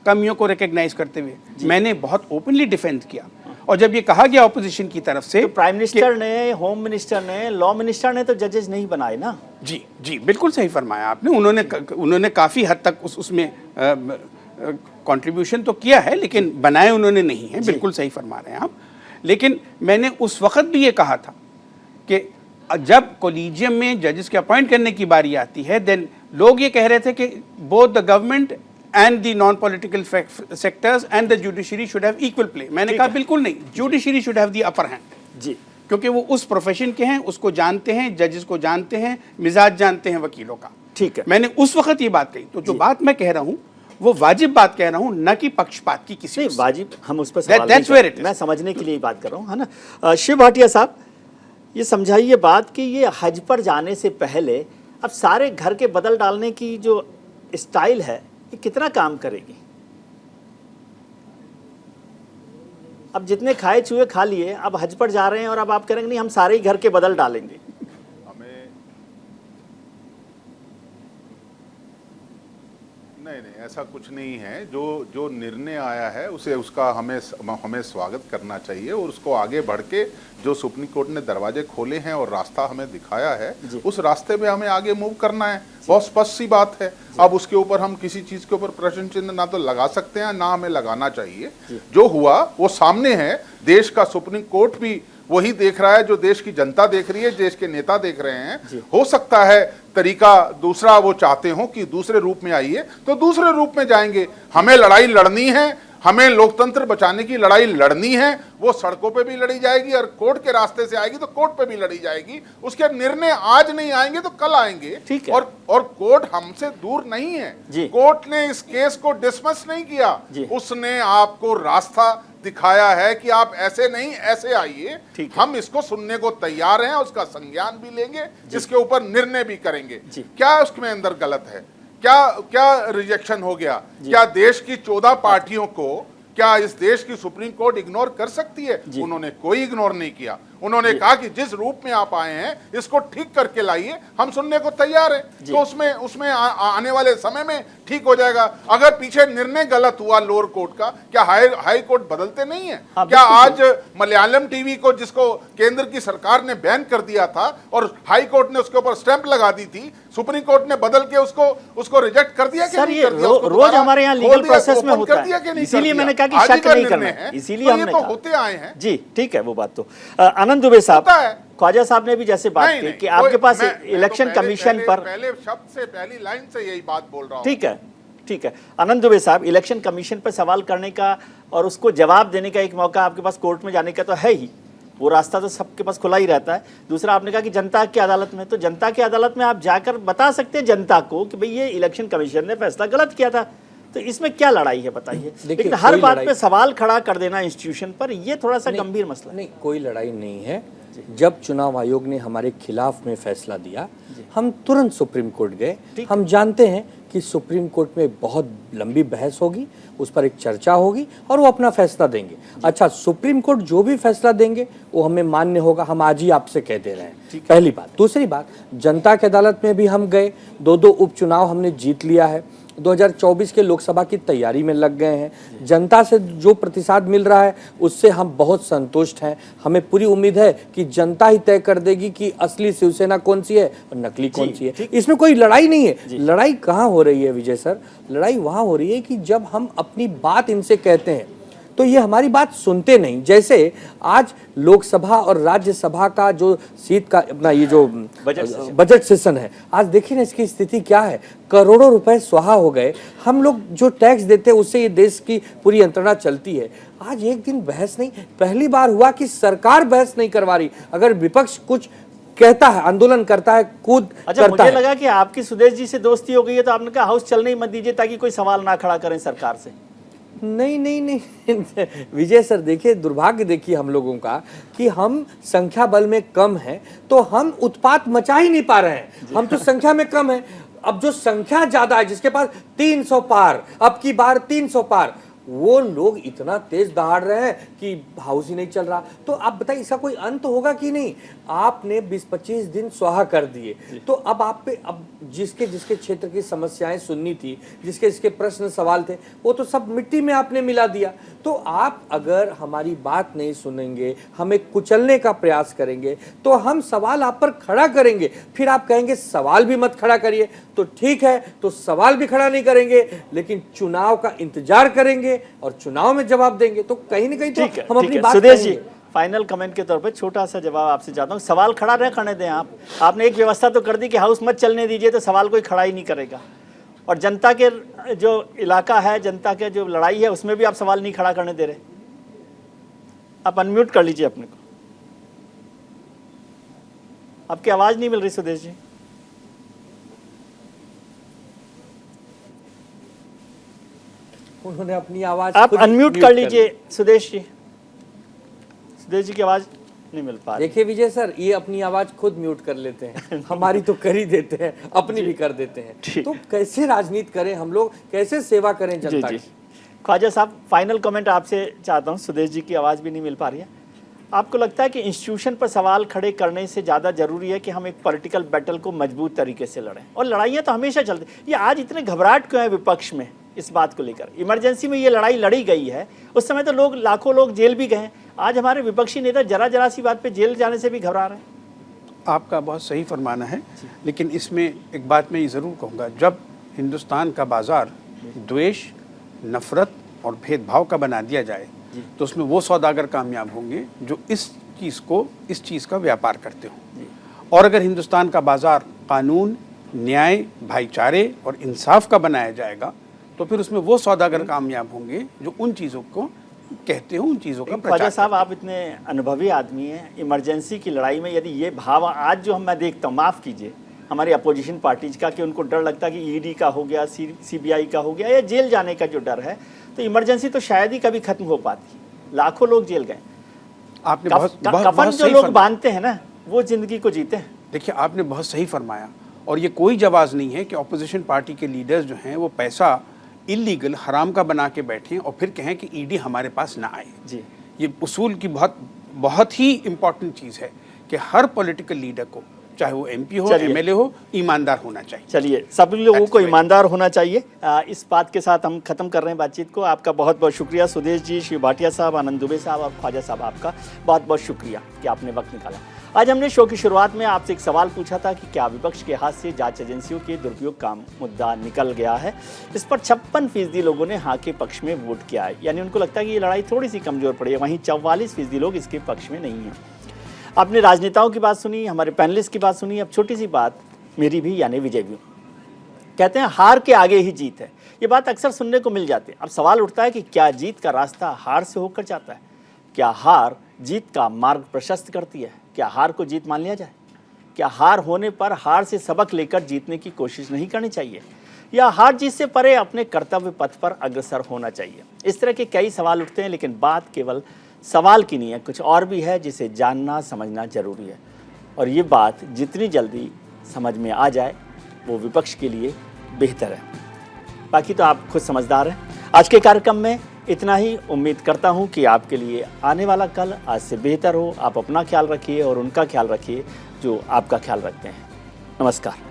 कमियों को रिकग्नाइज करते हुए मैंने बहुत ओपनली डिफेंड किया। और जब ये कहा गया ऑपोजिशन की तरफ से, तो प्राइम मिनिस्टर ने, होम मिनिस्टर ने, लॉ मिनिस्टर ने तो जजेस नहीं बनाए ना। जी जी बिल्कुल सही फरमाया आपने। उन्होंने काफ़ी हद तक उसमें कंट्रीब्यूशन तो किया है, लेकिन बनाए उन्होंने नहीं है। बिल्कुल सही फरमा रहे हैं आप। लेकिन मैंने उस वक्त भी ये कहा था कि जब कॉलेजियम में जजेस के अपॉइंट करने की बारी आती है, देन लोग ये कह रहे थे कि both the government and the non political sectors and the judiciary should have equal play. मैंने कहा बिल्कुल नहीं, judiciary should have the upper hand. जी, क्योंकि वो उस प्रोफेशन के हैं, उसको जानते हैं, जजेस को जानते हैं, मिजाज जानते हैं वकीलों का। ठीक है। मैंने उस वक्त ये बात कही। तो जो बात मैं कह रहा हूँ वो वाजिब बात कह रहा हूँ, न कि पक्षपात की किसी नहीं से। वाजिब, हम उस पर सवाल that's नहीं where कर- it is. मैं समझने के लिए बात कर रहा हूँ, है ना। शिव भाटिया साहब, ये समझाइए बात कि ये हज पर जाने से पहले अब सारे घर के बदल डालने की जो स्टाइल है, ये कितना काम करेगी? अब जितने खाए चूहे खा लिए, अब हज पर जा रहे हैं और अब आप करेंगे नहीं हम सारे ही घर के बदल डालेंगे। नहीं, ऐसा कुछ नहीं है। जो निर्णय आया है उसे उसका हमें स्वागत करना चाहिए, और उसको आगे बढ़ के जो सुप्रीम कोर्ट ने दरवाजे खोले हैं और रास्ता हमें दिखाया है, उस रास्ते पे हमें आगे मूव करना है। बहुत स्पष्ट सी बात है। अब उसके ऊपर हम किसी चीज के ऊपर प्रश्न चिन्ह ना तो लगा सकते हैं, ना हमें लगाना चाहिए। जो हुआ वो सामने है। देश का सुप्रीम कोर्ट भी वही देख रहा है जो देश की जनता देख रही है, देश के नेता देख रहे हैं। हो सकता है तरीका दूसरा वो चाहते हो कि दूसरे रूप में आइए, तो दूसरे रूप में जाएंगे। हमें लड़ाई लड़नी है, हमें लोकतंत्र बचाने की लड़ाई लड़नी है। वो सड़कों पे भी लड़ी जाएगी और कोर्ट के रास्ते से आएगी तो कोर्ट पे भी लड़ी जाएगी। उसके निर्णय आज नहीं आएंगे तो कल आएंगे। ठीक है। और कोर्ट हमसे दूर नहीं है। जी। कोर्ट ने इस केस को डिसमिस नहीं किया, उसने आपको रास्ता दिखाया है कि आप ऐसे नहीं ऐसे आइए। हम इसको सुनने को तैयार हैं, उसका संज्ञान भी लेंगे, इसके ऊपर निर्णय भी करेंगे। क्या उसमें अंदर गलत है? क्या रिजेक्शन हो गया? क्या देश की 14 पार्टियों को, क्या इस देश की सुप्रीम कोर्ट इग्नोर कर सकती है? उन्होंने कोई इग्नोर नहीं किया। उन्होंने कहा कि जिस रूप में आप आए हैं इसको ठीक करके लाइए, हम सुनने को तैयार हैं। तो उसमें आने वाले समय में ठीक हो जाएगा। अगर पीछे निर्णय गलत हुआ लोअर कोर्ट का, क्या हाई कोर्ट बदलते नहीं है? क्या आज मलयालम टीवी को, जिसको केंद्र की सरकार ने बैन कर दिया था और हाई कोर्ट ने उसके ऊपर स्टैंप लगा दी थी, सुप्रीम कोर्ट ने बदल के उसको रिजेक्ट कर दिया? सर ये रोज हमारे यहाँ लीगल प्रोसेस में होता है, इसीलिए मैंने कहा कि शक नहीं करना है, इसीलिए हमने कहा होते आए हैं। जी ठीक है, वो बात तो आनंद दुबे साहब, ख्वाजा साहब ने भी जैसे बात की कि आपके पास इलेक्शन कमीशन पर, पहले शब्द से पहली लाइन से यही बात बोल रहा हूं। ठीक है आनंद दुबे साहब, इलेक्शन कमीशन पर सवाल करने का और उसको जवाब देने का एक मौका आपके पास कोर्ट में जाने का तो है ही, वो रास्ता तो सबके पास खुला ही रहता है। दूसरा आपने कहा कि जनता की अदालत में, तो जनता की अदालत में आप जाकर बता सकते हैं जनता को कि भाई ये इलेक्शन कमीशन ने फैसला गलत किया था। तो इसमें क्या लड़ाई है बताइए? लेकिन हर बात पे सवाल खड़ा कर देना इंस्टीट्यूशन पर, ये थोड़ा सा गंभीर मसला। नहीं, कोई लड़ाई नहीं है। जब चुनाव आयोग ने हमारे खिलाफ में फैसला दिया, हम तुरंत सुप्रीम कोर्ट गए। हम जानते हैं कि सुप्रीम कोर्ट में बहुत लंबी बहस होगी, उस पर एक चर्चा होगी और वो अपना फैसला देंगे। अच्छा, सुप्रीम कोर्ट जो भी फैसला देंगे वो हमें मान्य होगा, हम आज ही आपसे कह दे रहे हैं। पहली बात। दूसरी बात, जनता की अदालत में भी हम गए, 2 उपचुनाव हमने जीत लिया है, 2024 के लोकसभा की तैयारी में लग गए हैं। जनता से जो प्रतिसाद मिल रहा है उससे हम बहुत संतुष्ट हैं। हमें पूरी उम्मीद है कि जनता ही तय कर देगी कि असली शिवसेना कौन सी है और नकली कौन सी है। इसमें कोई लड़ाई नहीं है। लड़ाई कहाँ हो रही है विजय सर? लड़ाई वहाँ हो रही है कि जब हम अपनी बात इनसे कहते हैं तो ये हमारी बात सुनते नहीं। जैसे आज लोकसभा और राज्यसभा का जो सीट का अपना ये जो बजट सेशन है, आज देखिए ना इसकी स्थिति क्या है। करोड़ों रुपए स्वाहा हो गए। हम लोग जो टैक्स देते हैं उससे ये देश की पूरी यंत्रणा चलती है। आज एक दिन बहस नहीं, पहली बार हुआ कि सरकार बहस नहीं करवा रही। अगर विपक्ष कुछ कहता है, आंदोलन करता है, कूद अच्छा, करता मुझे है। लगा कि आपकी सुदेश जी से दोस्ती हो गई है तो आपने कहा हाउस चलने ही मत दीजिए ताकि कोई सवाल ना खड़ा करें सरकार से। नहीं नहीं नहीं विजय सर, देखिए दुर्भाग्य देखिए हम लोगों का कि हम संख्या बल में कम हैं तो हम उत्पात मचा ही नहीं पा रहे हैं। हम तो संख्या में कम हैं। अब जो संख्या ज्यादा है, जिसके पास 300 पार, अब की बार 300 पार, वो लोग इतना तेज दहाड़ रहे हैं कि हाउस ही नहीं चल रहा। तो आप बताइए इसका कोई अंत होगा कि नहीं? आपने 20-25 दिन स्वाहा कर दिए, तो अब आप पे अब जिसके जिसके क्षेत्र की समस्याएं सुननी थी, जिसके जिसके प्रश्न सवाल थे, वो तो सब मिट्टी में आपने मिला दिया। तो आप अगर हमारी बात नहीं सुनेंगे, हमें कुचलने का प्रयास करेंगे, तो हम सवाल आप पर खड़ा करेंगे। फिर आप कहेंगे सवाल भी मत खड़ा करिए, तो ठीक है, तो सवाल भी खड़ा नहीं करेंगे, लेकिन चुनाव का इंतजार करेंगे और चुनाव में जवाब देंगे। तो कहीं ना कहीं तो हम अपनी बात सुदेश जी, करेंगे। फाइनल कमेंट के तौर पे छोटा सा जवाब आपसे चाहता हूँ। सवाल खड़ा रह करने दें आप। आपने एक व्यवस्था तो कर दी कि हाउस मत चलने दीजिए, तो सवाल कोई खड़ा ही नहीं करेगा। और जनता के जो इलाका है, जनता के जो लड़ाई है, उसमें भी आप सवाल नहीं खड़ा करने दे रहे। आप अनम्यूट कर लीजिए अपने को। आपकी आवाज नहीं मिल रही सुदेश जी। उन्होंने अपनी आवाज आप खुद ही अनम्यूट म्यूट कर ली। लीजिए सुदेश जी। सुदेश जी की आवाज नहीं मिल पा रही। देखिए विजय सर, ये अपनी आवाज खुद म्यूट कर लेते हैं, हमारी तो कर ही देते हैं, अपनी भी कर देते हैं। तो कैसे राजनीति करें हम लोग, कैसे सेवा करें जनता की? ख्वाजा साहब, फाइनल कमेंट आपसे चाहता हूँ। सुदेश जी की आवाज़ भी नहीं मिल पा रही है। आपको लगता है कि इंस्टीट्यूशन पर सवाल खड़े करने से ज़्यादा ज़रूरी है कि हम एक पॉलिटिकल बैटल को मजबूत तरीके से लड़ें? और लड़ाइयाँ तो हमेशा चलती, ये आज इतने घबराहट क्यों है विपक्ष में इस बात को लेकर? इमरजेंसी में ये लड़ाई लड़ी गई है, उस समय तो लोग, लाखों लोग जेल भी गए। आज हमारे विपक्षी नेता जरा जरा सी बात पे जेल जाने से भी घबरा रहे हैं। आपका बहुत सही फरमाना है, लेकिन इसमें एक बात मैं ये ज़रूर कहूँगा, जब हिंदुस्तान का बाज़ार द्वेष, नफ़रत और भेदभाव का बना दिया जाए तो उसमें वो सौदागर कामयाब होंगे जो इस चीज़ का व्यापार करते हों। और अगर हिंदुस्तान का बाज़ार कानून, न्याय, भाईचारे और इंसाफ का बनाया जाएगा तो फिर उसमें वो सौदागर कामयाब होंगे जो उन चीज़ों को कहते हो, उन चीज़ों का प्रचार। ख्वाजा साहब, आप इतने अनुभवी आदमी हैं, इमरजेंसी की लड़ाई में यदि ये भाव आज जो मैं देखता हूँ, माफ़ कीजिए, हमारी अपोजिशन पार्टीज का, कि उनको डर लगता है कि ईडी का हो गया, सीबीआई का हो गया, या जेल जाने का जो डर है, तो इमरजेंसी तो शायद ही कभी खत्म हो पाती। लाखों लोग जेल गए। आपने कफन जो लोग बांधते हैं ना, वो जिंदगी को जीते हैं। देखिए, आपने बहुत सही फरमाया, और ये कोई जवाब नहीं है कि अपोजिशन पार्टी के लीडर्स जो हैं वो पैसा इलीगल, हराम का बना के बैठे और फिर कहें कि ईडी हमारे पास ना आए। जी, ये उसूल की बहुत ही इम्पोर्टेंट चीज़ है कि हर पॉलिटिकल लीडर को, चाहे वो एमपी हो, एमएलए हो, ईमानदार होना चाहिए। चलिए, सभी लोगों को ईमानदार होना चाहिए। इस बात के साथ हम खत्म कर रहे हैं बातचीत को। आपका बहुत बहुत शुक्रिया सुदेश जी, शिव भाटिया साहब, आनंद दुबे साहब और ख्वाजा साहब, आपका बहुत बहुत शुक्रिया कि आपने वक्त निकाला। आज हमने शो की शुरुआत में आपसे एक सवाल पूछा था कि क्या विपक्ष के हाथ से जांच एजेंसियों के दुरुपयोग का मुद्दा निकल गया है। इस पर 56% लोगों ने हाँ के पक्ष में वोट किया है, यानी उनको लगता है कि ये लड़ाई थोड़ी सी कमजोर पड़ी है। वहीं 44% लोग इसके पक्ष में नहीं हैं। आपने राजनेताओं की बात सुनी, हमारे पैनलिस्ट की बात सुनी। अब छोटी सी बात मेरी भी, यानी विजय भी। कहते हैं हार के आगे ही जीत है, ये बात अक्सर सुनने को मिल जाती है। अब सवाल उठता है कि क्या जीत का रास्ता हार से होकर जाता है? क्या हार जीत का मार्ग प्रशस्त करती है? क्या हार को जीत मान लिया जाए? क्या हार होने पर हार से सबक लेकर जीतने की कोशिश नहीं करनी चाहिए, या हार जीत से परे अपने कर्तव्य पथ पर अग्रसर होना चाहिए? इस तरह के कई सवाल उठते हैं, लेकिन बात केवल सवाल की नहीं है, कुछ और भी है जिसे जानना समझना जरूरी है। और ये बात जितनी जल्दी समझ में आ जाए वो विपक्ष के लिए बेहतर है। बाकी तो आप खुद समझदार हैं। आज के कार्यक्रम में इतना ही। उम्मीद करता हूं कि आपके लिए आने वाला कल आज से बेहतर हो। आप अपना ख्याल रखिए और उनका ख्याल रखिए जो आपका ख्याल रखते हैं। नमस्कार।